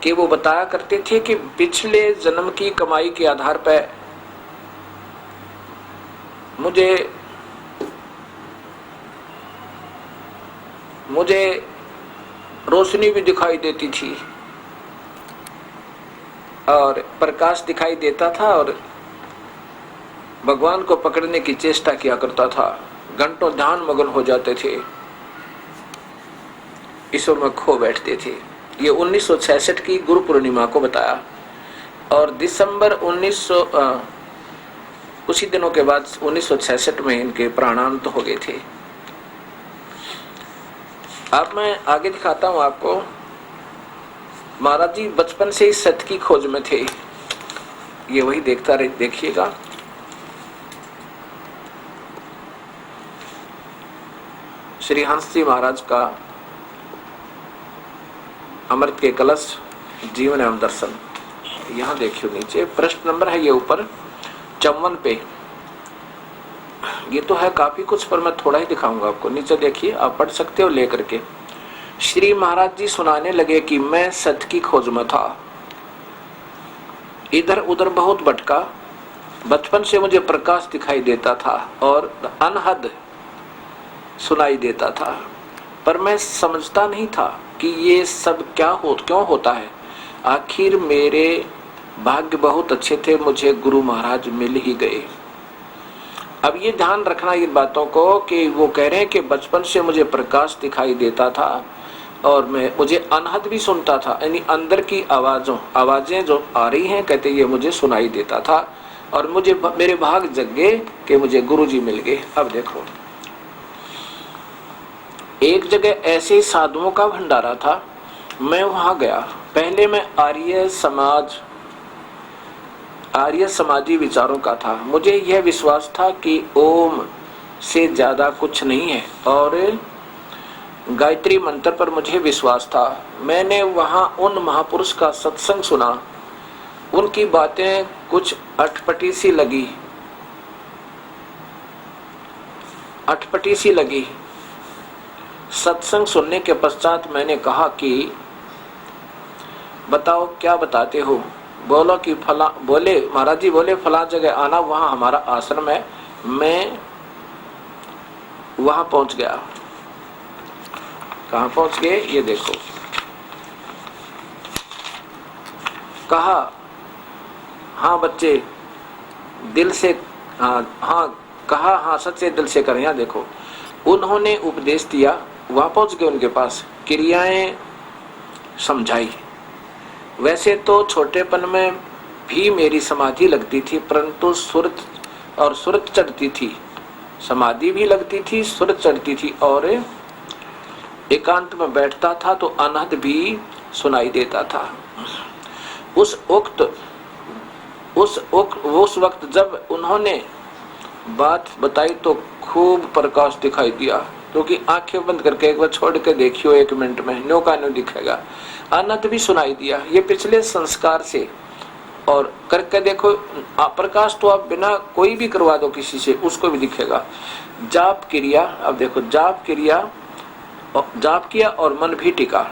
[SPEAKER 1] कि वो बताया करते थे कि पिछले जन्म की कमाई के आधार पर मुझे रोशनी भी दिखाई देती थी और प्रकाश दिखाई देता था और भगवान को पकड़ने की चेष्टा किया करता था। घंटों ध्यान मग्न हो जाते थे, ईश्वर में खो बैठते थे। ये 1966 की गुरु पूर्णिमा को बताया और दिसंबर 1900 उसी दिनों के बाद 1966 में इनके प्राणांत हो गए थे। अब मैं आगे दिखाता हूं आपको। महाराज जी बचपन से ही सत्य की खोज में थे। ये वही देखिएगा। श्री हंस जी महाराज का अमृत के कलश जीवन एवं दर्शन, यहाँ देखियो नीचे प्रश्न नंबर है ये ऊपर 54 पे। ये तो है काफी कुछ पर मैं थोड़ा ही दिखाऊंगा आपको। नीचे देखिए, आप पढ़ सकते हो लेकर के। श्री महाराज जी सुनाने लगे कि मैं सत्य की खोज में था, इधर उधर बहुत भटका। बचपन से मुझे प्रकाश दिखाई देता था और अनहद सुनाई देता था, पर मैं समझता नहीं था कि ये सब क्यों होता है। आखिर मेरे भाग्य बहुत अच्छे थे, मुझे गुरु महाराज मिल ही गए। अब ये ध्यान रखना इन बातों को कि वो कह रहे हैं कि बचपन से मुझे प्रकाश दिखाई देता था और मुझे अनहद भी सुनता था, यानी अंदर की आवाजें जो आ रही हैं, कहते ये मुझे सुनाई देता था और मेरे भाग जग गए कि मुझे गुरुजी मिल गए। अब देखो, एक जगह ऐसे साधुओं का भंडारा था, मैं वहां गया। पहले मैं आर्य समाजी विचारों का था। मुझे यह विश्वास था कि ओम से ज्यादा कुछ नहीं है और गायत्री मंत्र पर मुझे विश्वास था। मैंने वहां उन महापुरुष का सत्संग सुना। उनकी बातें कुछ अटपटी सी लगी। सत्संग सुनने के पश्चात मैंने कहा कि बताओ क्या बताते हो। महाराज जी बोले फला जगह आना, वहां हमारा आश्रम है। मैं वहां पहुंच गया। कहां पहुंच गए ये देखो, कहा हाँ बच्चे दिल से, हाँ कहा हाँ सच्चे दिल से करें। यहाँ देखो, उन्होंने उपदेश दिया, वहां पहुंच गए उनके पास, क्रियाएं समझाई। वैसे तो छोटेपन में भी मेरी समाधि लगती थी, परंतु सुरत चढ़ती थी, समाधि भी लगती थी, सुरत चढ़ती थी, और एकांत में बैठता था तो अनहद भी सुनाई देता था। उस वक्त जब उन्होंने बात बताई तो खूब प्रकाश दिखाई दिया, क्योंकि आंखें बंद करके एक बार छोड़ के देखियो, 1 मिनट में न्यो का न्यो दिखेगा। अनंत भी सुनाई दिया, ये पिछले संस्कार से, और करके देखो प्रकाश तो आप बिना कोई भी करवा दो किसी से, उसको भी दिखेगा। जाप क्रिया, अब देखो जाप किया और मन भी टिका।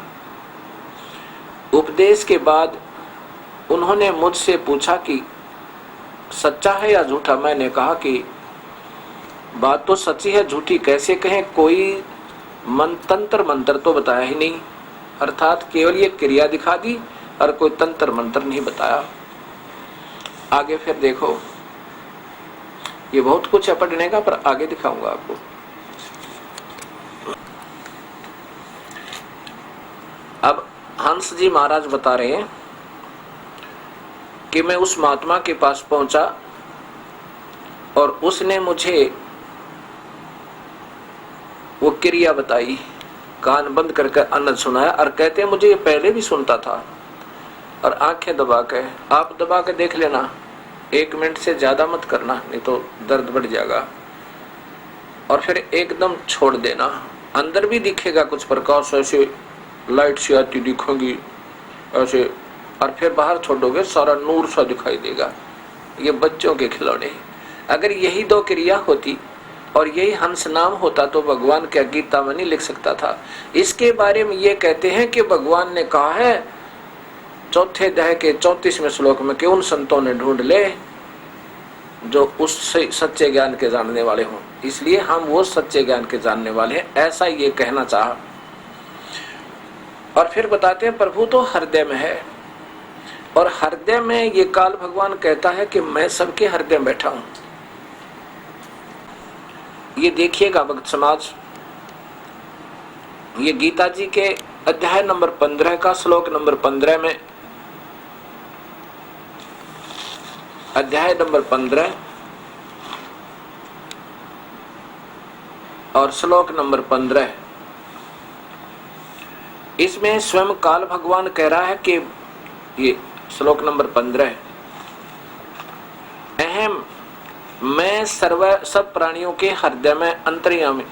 [SPEAKER 1] उपदेश के बाद उन्होंने मुझसे पूछा कि सच्चा है या झूठा। मैंने कहा कि बात तो सच्ची है, झूठी कैसे कहें, कोई तंत्र मंत्र तो बताया ही नहीं, अर्थात केवल ये क्रिया दिखा दी और कोई तंत्र मंत्र नहीं बताया। आगे फिर देखो, ये बहुत कुछ है पढ़ने का, पर आगे दिखाऊंगा आपको। अब हंस जी महाराज बता रहे हैं कि मैं उस महात्मा के पास पहुंचा और उसने मुझे वो क्रिया बताई, कान बंद करके आनंद सुनाया, और कहते हैं मुझे ये पहले भी सुनता था। और आंखें दबा के, आप दबा के देख लेना, 1 मिनट से ज्यादा मत करना, नहीं तो दर्द बढ़ जाएगा। और फिर एकदम छोड़ देना, अंदर भी दिखेगा कुछ प्रकाश, ऐसे लाइट सी आती दिखेंगी ऐसे, और फिर बाहर छोड़ोगे सारा नूर सा दिखाई देगा। ये बच्चों के खिलौने। अगर यही 2 क्रिया होती और यही हंस नाम होता तो भगवान क्या गीता में नहीं लिख सकता था। इसके बारे में ये कहते हैं कि भगवान ने कहा है 4th अध्याय के 34वें श्लोक में कि उन संतों ने ढूंढ ले जो उस सच्चे ज्ञान के जानने वाले हों। इसलिए हम वो सच्चे ज्ञान के जानने वाले हैं, ऐसा ये कहना चाहा। और फिर बताते हैं प्रभु तो हृदय में है, और हृदय में ये काल भगवान कहता है कि मैं सबके हृदय में बैठा हूं। ये देखिएगा भक्त समाज, ये गीता जी के अध्याय नंबर 15 का श्लोक नंबर 15 में, अध्याय नंबर 15 और श्लोक नंबर 15, इसमें स्वयं काल भगवान कह रहा है कि ये श्लोक नंबर 15, अहम मैं सब प्राणियों के हृदय में अंतर्यामी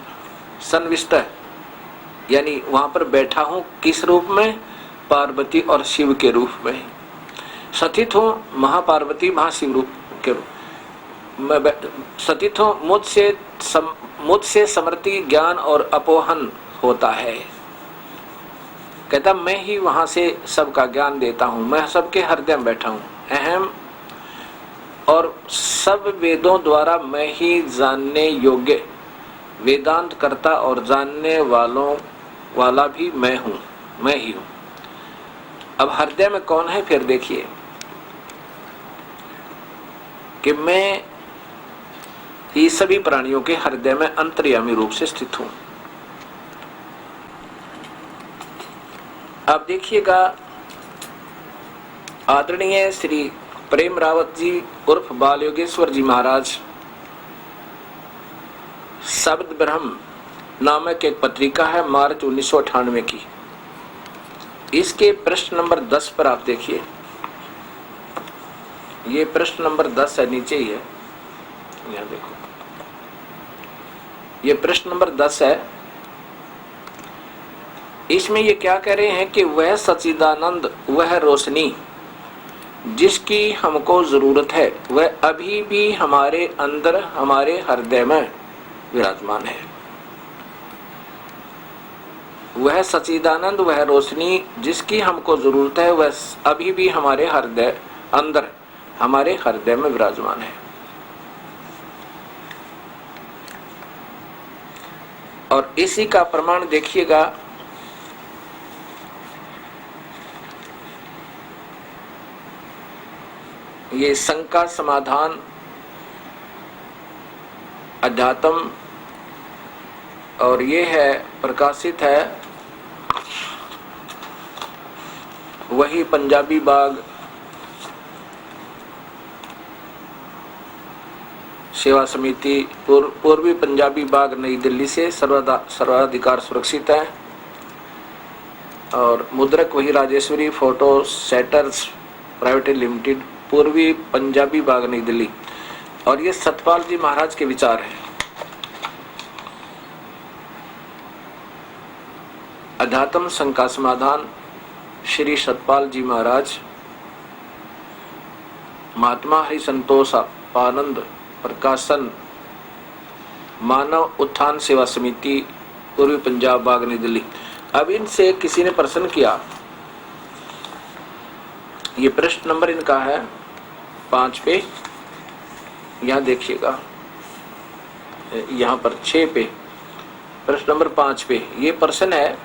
[SPEAKER 1] सन्निविष्ट, यानी वहां पर बैठा हूं। किस रूप में? पार्वती और शिव के रूप में स्थित हूं, महापार्वती महाशिव रूप के रूप में स्थित हूं। मुझसे समृद्धि ज्ञान और अपोहन होता है। कहता मैं ही वहां से सबका ज्ञान देता हूं, मैं सबके हृदय में बैठा हूं। अहम और सब वेदों द्वारा मैं ही जानने योग्य वेदांत करता और जानने वाला भी मैं हूँ, मैं ही हूँ। अब हृदय में कौन है? फिर देखिए कि मैं ही सभी प्राणियों के हृदय में अंतर्यामी रूप से स्थित हूँ। अब देखिएगा, आदरणीय श्री प्रेम रावत जी उर्फ बाल योगेश्वर जी महाराज शब्द ब्रह्म नामक एक पत्रिका है, मार्च 1998 की। इसके प्रश्न नंबर 10 पर आप देखिए, ये प्रश्न नंबर 10 है, नीचे ही है, यहाँ देखो, ये प्रश्न नंबर 10 है। इसमें ये क्या कह रहे हैं कि वह सच्चिदानंद, वह रोशनी जिसकी हमको जरूरत है, वह अभी भी हमारे अंदर, हमारे हृदय में विराजमान है। वह सच्चिदानंद, वह रोशनी जिसकी हमको जरूरत है, वह अभी भी हमारे हृदय अंदर, हमारे हृदय में विराजमान है। और इसी का प्रमाण देखिएगा, ये शंका समाधान अध्यात्म, और ये है प्रकाशित है वही पंजाबी बाग सेवा समिति पूर्वी पंजाबी बाग नई दिल्ली से सर्वाधिकार सुरक्षित है। और मुद्रक वही Rajeshwari photo setters private limited, Purvi Punjabi Bagh New Delhi. और ये सतपाल जी महाराज के विचार हैं। अध्यात्म शंका समाधान श्री सतपाल जी महाराज, महात्मा हरि संतोष आनंद प्रकाशन, मानव उत्थान सेवा समिति, पूर्वी पंजाब बाग नई दिल्ली। अब इनसे किसी ने प्रश्न किया, ये प्रश्न नंबर इनका है 5 पे, यहाँ देखिएगा, यहाँ पर 6 पे, प्रश्न नंबर 5 पे ये प्रश्न है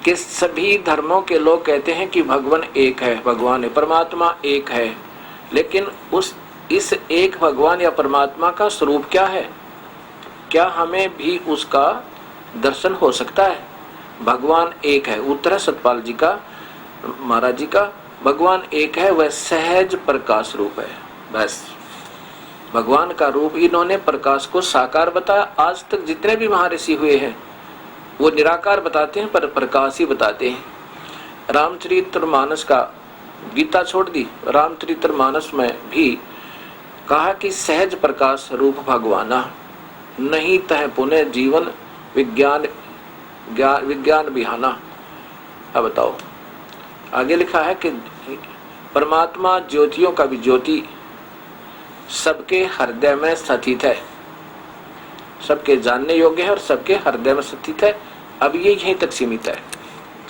[SPEAKER 1] कि सभी धर्मों के लोग कहते हैं कि भगवान एक है, भगवान है, परमात्मा एक है, लेकिन इस एक भगवान या परमात्मा का स्वरूप क्या है? क्या हमें भी उसका दर्शन हो सकता है? भगवान एक है। उत्तर है सतपाल जी का, महाराज जी का, भगवान एक है, वह सहज प्रकाश रूप है। बस भगवान का रूप इन्होंने प्रकाश को साकार बताया। आज तक जितने भी महर्षि हुए हैं वो निराकार बताते हैं, पर प्रकाश ही बताते हैं। रामचरितमानस का, गीता छोड़ दी, रामचरितमानस में भी कहा कि सहज प्रकाश रूप भगवाना, नहीं तह पुनः जीवन विज्ञान बिहाना। अब बताओ, आगे लिखा है कि परमात्मा ज्योतियों का भी ज्योति, सबके हृदय में स्थित है, सबके जानने योग्य है और सबके हृदय में स्थित है। अब ये यहीं तक सीमित है,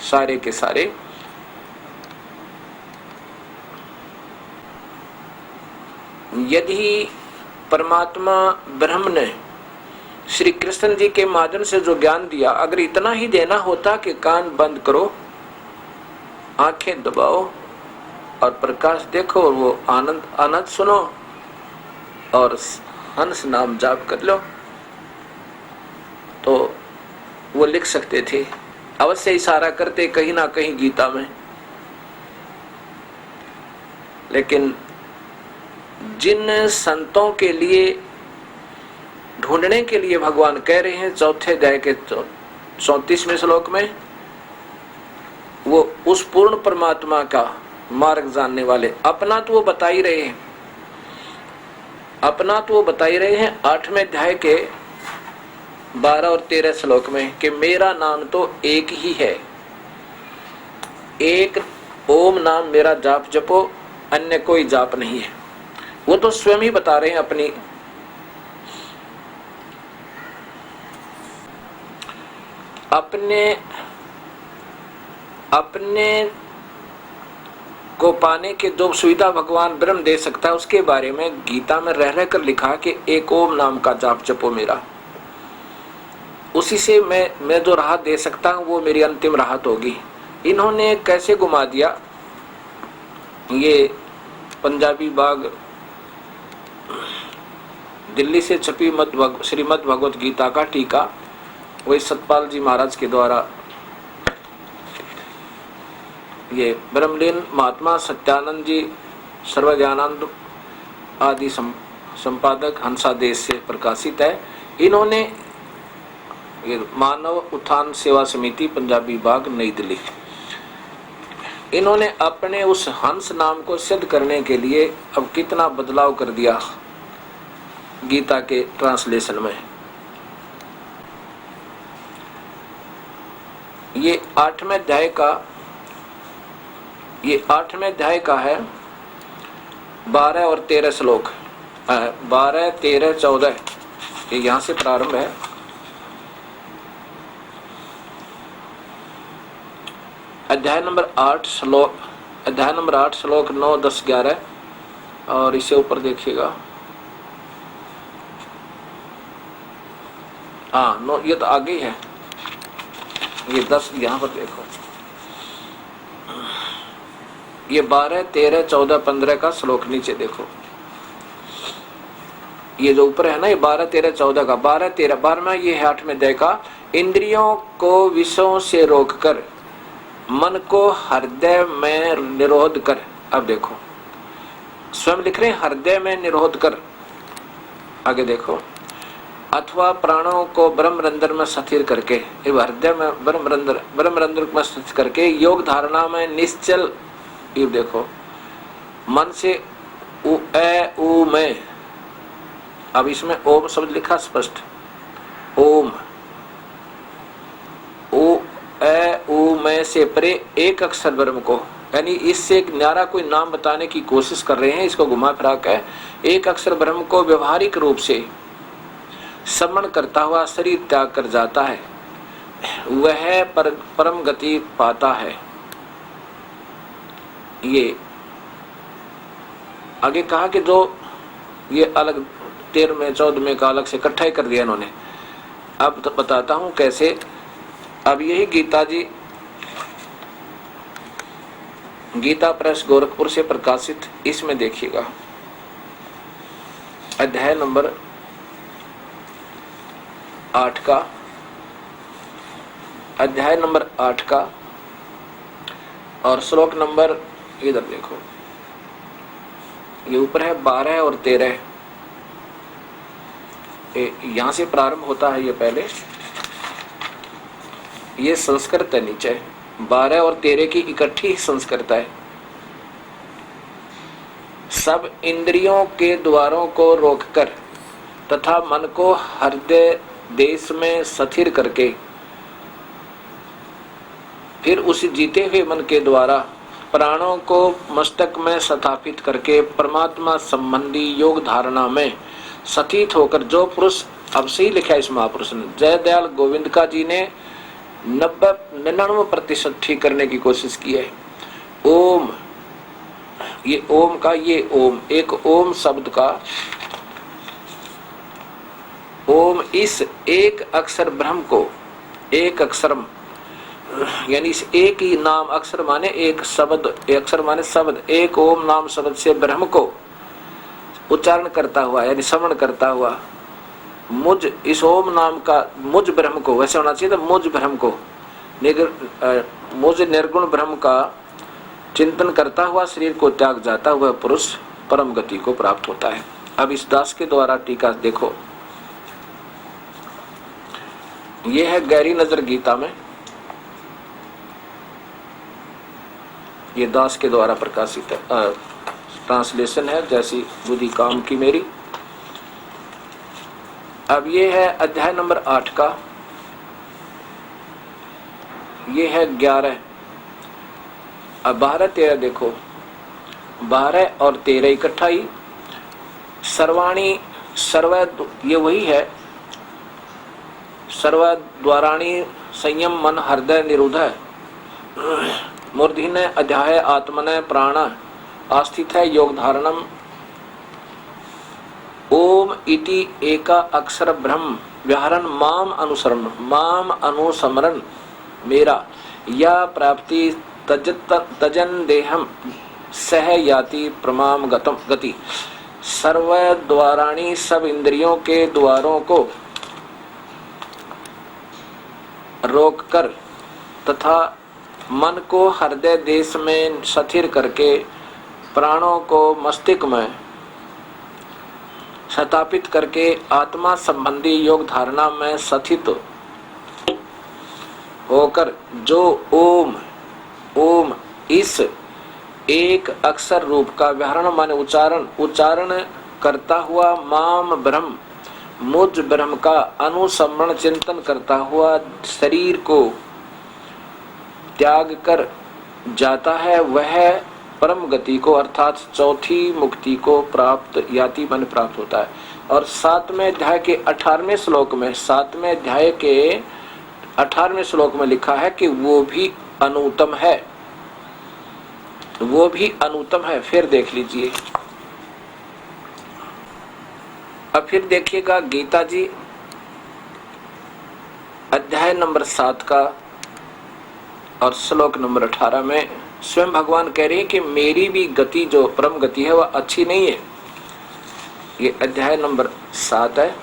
[SPEAKER 1] सारे के सारे। यदि परमात्मा ब्रह्म ने श्री कृष्ण जी के माध्यम से जो ज्ञान दिया, अगर इतना ही देना होता कि कान बंद करो, आंखें दबाओ और प्रकाश देखो और वो आनंद सुनो और हंस नाम जाप कर लो, तो वो लिख सकते थे। अवश्य इशारा करते कहीं ना कहीं गीता में, लेकिन जिन संतों के लिए ढूंढने के लिए भगवान कह रहे हैं चौथे अध्याय के 34वें श्लोक में, वो उस पूर्ण परमात्मा का मार्ग जानने वाले अपना तो वो बता ही रहे हैं, अपना तो वो बता ही रहे हैं 8वें अध्याय के 12 और 13 श्लोक में कि मेरा नाम तो एक ही है, एक ओम नाम मेरा जाप जपो, अन्य कोई जाप नहीं है। वो तो स्वयं ही बता रहे हैं अपने को पाने के जो सुविधा भगवान ब्रह्म दे सकता है, उसके बारे में गीता में रह रह कर लिखा कि एक ओम नाम का जाप जपो मेरा, उसी से मैं जो राहत दे सकता हूं वो मेरी अंतिम राहत होगी। इन्होंने कैसे घुमा दिया? ये पंजाबी बाग दिल्ली से छपी श्रीमद् भगवत गीता का टीका, वही सतपाल जी महाराज के द्वारा, ये ब्रह्मलीन महात्मा सत्यानंद जी सर्वज्ञानंद आदि संपादक हंसादेश से प्रकाशित है। इन्होंने ये मानव उत्थान सेवा समिति पंजाबी बाग नई दिल्ली, इन्होंने अपने उस हंस नाम को सिद्ध करने के लिए अब कितना बदलाव कर दिया गीता के ट्रांसलेशन में। ये 8वें अध्याय का है 12 और 13 श्लोक, 12, 13, 14, ये यहाँ से प्रारंभ है। अध्याय नंबर 8 श्लोक 9, 10, 11 और इसे ऊपर देखिएगा। हाँ, नो, ये तो आगे है, ये 10 यहाँ पर देखो, ये 12, 13, 14, 15 का श्लोक नीचे देखो। ये जो ऊपर है ना, ये 12, 13, 14 का 12, 13, 12वां ये है 8वें अध्याय का। इंद्रियों को विषयों से रोककर मन को हृदय में निरोध कर। अब देखो स्वयं लिख रहे हैं हृदय में निरोध कर। आगे देखो, अथवा प्राणों को ब्रह्मरंध्र में स्थिर करके, हृदय में ब्रह्मरंध्र में स्थिर करके योग धारणा में निश्चल। ये देखो मन से उ ए उ में, अब इसमें ओम शब्द लिखा स्पष्ट, ओम उ ए उ में से परे एक अक्षर ब्रह्म को, यानी इससे एक न्यारा कोई नाम बताने की कोशिश कर रहे हैं, इसको घुमा फिरा के एक अक्षर ब्रह्म को व्यवहारिक रूप से समन करता हुआ शरीर त्याग कर जाता है, वह परम गति पाता है। ये आगे कहा कि जो ये अलग 13वें 14वें का अलग से इकट्ठा ही कर दिया इन्होंने। अब तो बताता हूं कैसे। अब यही गीता जी, गीता प्रेस गोरखपुर से प्रकाशित, इसमें देखिएगा अध्याय नंबर 8 का, अध्याय नंबर 8 का और श्लोक नंबर, इधर देखो ये ऊपर है 12 और 13, यहां से प्रारंभ होता है। ये पहले ये संस्कृत है, नीचे 12 और 13 की इकट्ठी ही संस्कृत है। सब इंद्रियों के द्वारों को रोककर तथा मन को हृदय देश में स्थिर करके फिर उस जीते हुए मन के द्वारा प्राणों को मस्तक में स्थापित करके परमात्मा संबंधी योग धारणा में स्थित होकर जो पुरुष, अब से ही लिखा है इस महापुरुष ने, जयदयाल गोविंदका जी ने 99% ठीक करने की कोशिश की है। ओम, ये ओम का, ये ओम, एक ओम शब्द का, ओम इस एक अक्षर ब्रह्म को, एक अक्षरम यानी इस एक ही नाम, अक्षर माने एक शब्द, अक्षर माने शब्द, एक ओम नाम शब्द से ब्रह्म को उच्चारण करता हुआ यानी श्रवण करता हुआ, मुझ इस ओम नाम का, मुझ ब्रह्म को, वैसे होना चाहिए था मुझ ब्रह्म को, मुझ निर्गुण ब्रह्म का चिंतन करता हुआ शरीर को त्याग जाता हुआ पुरुष परम गति को प्राप्त होता है। अब इस दास के द्वारा टीका देखो, यह है गहरी नजर गीता में, ये दास के द्वारा प्रकाशित है, ट्रांसलेशन है, जैसी बुद्धि काम की मेरी। अब ये है अध्याय नंबर 8 का, ये है 11। अब 12, 13 देखो, 12 और 13 इकट्ठा ही, सर्वाणी सर्व, ये वही है, सर्वद्वाराणी संयम मन हृदय निरुद्ध, मूर्धन्य अध्याय आत्मनय प्राण आस्थित है योग धारणम। ओम इति एका अक्षर ब्रह्म व्याहरण माम अनुसरण, माम अनुसमरण मेरा, या प्राप्ति तजन देहम सह याति प्रमाम गतम गति। सर्व द्वाराणी, सब इंद्रियों के द्वारों को रोककर तथा मन को हृदय देश में स्थिर करके प्राणों को मस्तिष्क में स्थापित करके आत्मा संबंधी योग धारणा में स्थित होकर जो ओम, ओम इस एक अक्षर रूप का व्याहरण माने उच्चारण करता हुआ माम ब्रह्म, मुझ ब्रह्म का अनुसमरण चिंतन करता हुआ शरीर को त्याग कर जाता है, वह परम गति को अर्थात चौथी मुक्ति को प्राप्त याति मन प्राप्त होता है। और 7वें अध्याय के 18वें श्लोक में, 7वें अध्याय के 18वें श्लोक में लिखा है कि वो भी अनुत्तम है, वो भी अनुत्तम है। फिर देख लीजिए, अब फिर देखिएगा गीता जी अध्याय नंबर 7 का और श्लोक नंबर 18 में स्वयं भगवान कह रहे हैं कि मेरी भी गति जो परम गति है वह अच्छी नहीं है। ये अध्याय नंबर 7 है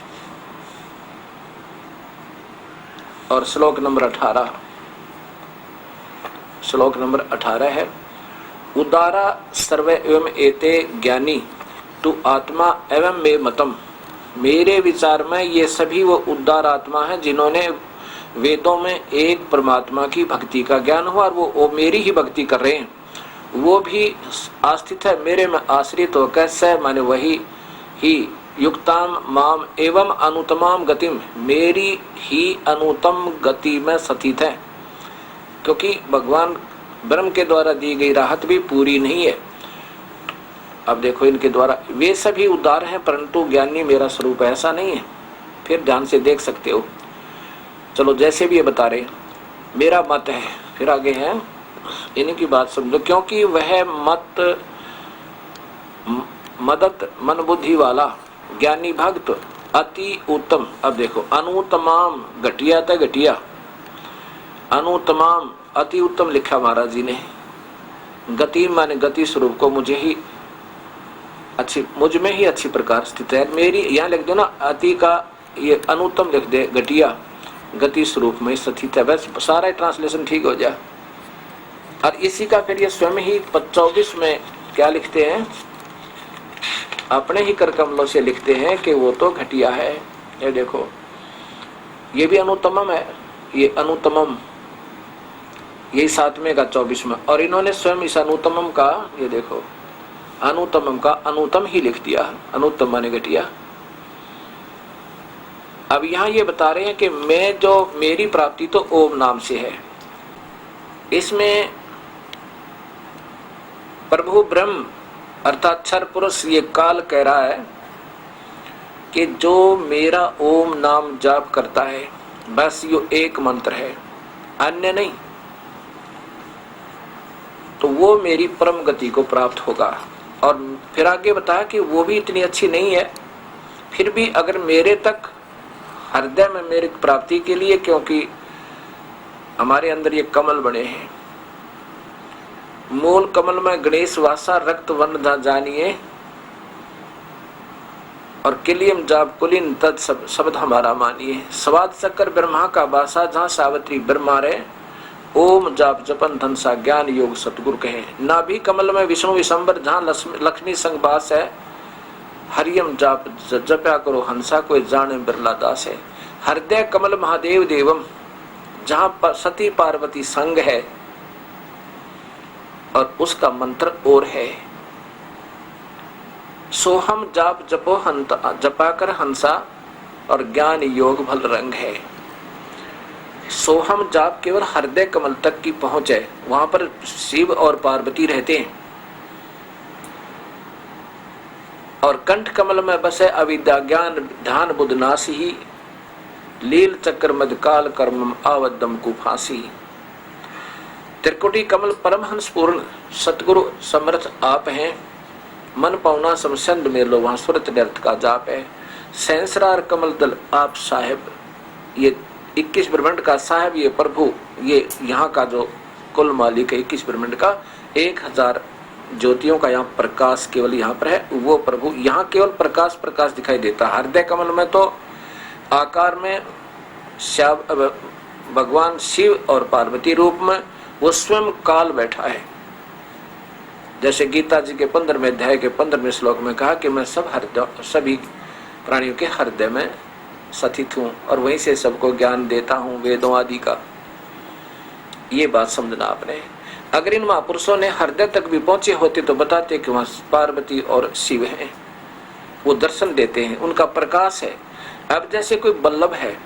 [SPEAKER 1] और श्लोक नंबर 18 है। उदारा सर्वे एवं एते ज्ञानी तू आत्मा एवं मे मतम। मेरे विचार में ये सभी वो उदार आत्मा है जिन्होंने वेदों में एक परमात्मा की भक्ति का ज्ञान हुआ और वो मेरी ही भक्ति कर रहे हैं। वो भी आस्थित है मेरे में आश्रित होकर स माने वही ही युक्ताम माम एवं अनुतमाम गतिम, मेरी ही अनुतम गति में स्थित है। क्योंकि भगवान ब्रह्म के द्वारा दी गई राहत भी पूरी नहीं है। अब देखो इनके द्वारा वे सभी उदार हैं परंतु ज्ञानी मेरा स्वरूप ऐसा नहीं है। फिर ध्यान से देख सकते हो। चलो जैसे भी ये बता रहे मेरा मत है, फिर आगे है इनकी बात समझो। क्योंकि वह मत मदत मन बुद्धि वाला ज्ञानी भक्त अति उत्तम। अब देखो अनुतमाम घटिया था घटिया, अनुतमाम अति उत्तम लिखा महाराज जी ने। गति माने गति स्वरूप को मुझे ही अच्छी, मुझ में ही अच्छी प्रकार स्थित है। मेरी यहाँ लिख दो ना अति का, ये अनुत्तम लिख दे, घटिया गति स्वरूप में स्थित है। बस सारा ट्रांसलेशन ठीक हो जाए। और इसी का फिर ये स्वयं ही 24 में क्या लिखते हैं, अपने ही कर कमलों से लिखते हैं कि वो तो घटिया है। ये देखो ये भी अनुत्तमम है, ये अनुत्तमम, यही 7वें का 24 में। और इन्होंने स्वयं इस अनुत्तमम का, ये देखो अनुत्तमम का अनुत्तम ही लिख दिया, अनुत्तम माने घटिया। अब यहाँ ये बता रहे हैं कि मैं जो मेरी प्राप्ति तो ओम नाम से है। इसमें प्रभु ब्रह्म अर्थात क्षर पुरुष ये काल कह रहा है कि जो मेरा ओम नाम जाप करता है बस यो एक मंत्र है, अन्य नहीं, तो वो मेरी परम गति को प्राप्त होगा। और फिर आगे बताया कि वो भी इतनी अच्छी नहीं है, फिर भी अगर मेरे तक हृदय में मेरी प्राप्ति के लिए, क्योंकि हमारे अंदर ये कमल बने हैं, मूल कमल में गणेश वासा रक्त वर्ण जानिए और किलियम जाप कुलीन तद शब्द हमारा मानिए। स्वाद चक्कर ब्रह्मा का बासा जहाँ सावित्री ब्रह्मा रे, ओम जाप जपन धन सा ज्ञान योग सतगुरु कहे। नाभि कमल में विष्णु विशंबर जहाँ लक्ष्मी संग बास है, हरियम जाप जप्या करो हंसा कोई जाने बिरला दास है। हृदय कमल महादेव देवम जहाँ सती पार्वती संग है और उसका मंत्र और है। सोहम जाप जपो हंता जपा कर हंसा और ज्ञान योग भल रंग है। सोहम जाप केवल हृदय कमल तक की पहुंच है, वहां पर शिव और पार्वती रहते हैं। और कंठ कमल में बसे अविद्या ज्ञान ध्यान बुध नासी ही, लील चक्र मदकाल कर्म आवदम कुफासी। त्रिकुटी कमल परमहंस पूर्ण सतगुरु समर्थ आप हैं, मन पावना समसंद में लो वहां सुरत व्यर्थ का जाप है। सहस्रार कमल दल आप साहेब, ये 21 ब्रह्मांड का साहेब ये प्रभु, ये यहाँ का जो कुल मालिक है 21 ब्रह्मांड का, 1000 ज्योतियों का यहाँ प्रकाश केवल यहाँ पर है। वो प्रभु यहाँ केवल प्रकाश प्रकाश दिखाई देता। हृदय कमल में तो आकार में भगवान शिव और पार्वती रूप में वो स्वयं काल बैठा है। जैसे गीता जी के 15वें अध्याय के 15वें श्लोक में कहा कि मैं सभी प्राणियों के हृदय में स्थित हूँ और वहीं से सबको ज्ञान देता हूँ वेदों आदि का। ये बात समझना आपने। अगर इन महापुरुषों ने हृदय तक भी पहुंचे होते तो बताते कि वहां पार्वती और शिव हैं, वो दर्शन देते हैं, उनका प्रकाश है। अब जैसे कोई बल्लभ है,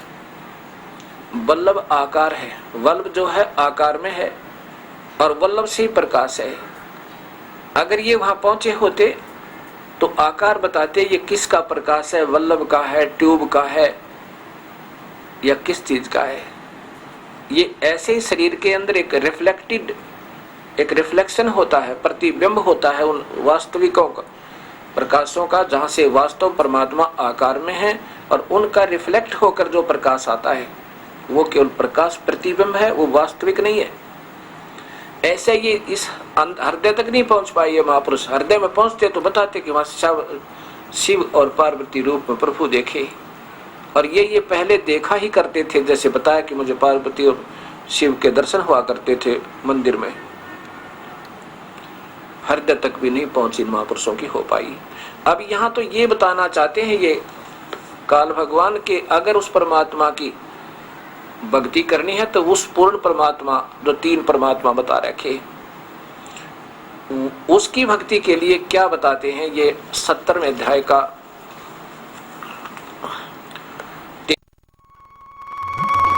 [SPEAKER 1] बल्लभ आकार है, वल्लभ जो है आकार में है और वल्लभ से ही प्रकाश है। अगर ये वहां पहुंचे होते तो आकार बताते ये किसका प्रकाश है, वल्लभ का है, ट्यूब का है या किस चीज का है। ये ऐसे ही शरीर के अंदर एक रिफ्लेक्शन होता है, प्रतिबिंब होता है उन वास्तविकों का प्रकाशों का, जहां से वास्तव परमात्मा आकार में है और उनका रिफ्लेक्ट होकर जो प्रकाश आता है वो केवल प्रकाश प्रतिबिंब है, वो वास्तविक नहीं है। ऐसे ये इस हृदय तक नहीं पहुंच पाए ये महापुरुष। हृदय में पहुंचते तो बताते कि वहां शिव और पार्वती रूप में प्रभु देखे, और ये पहले देखा ही करते थे। जैसे बताया कि मुझे पार्वती और शिव के दर्शन हुआ करते थे मंदिर में। हृदय तक भी नहीं पहुंची महापुरुषों की हो पाई। अब यहाँ तो ये बताना चाहते हैं ये काल भगवान के, अगर उस परमात्मा की भक्ति करनी है तो उस पूर्ण परमात्मा जो 3 परमात्मा बता रखे, उसकी भक्ति के लिए क्या बताते हैं। ये 70वें अध्याय का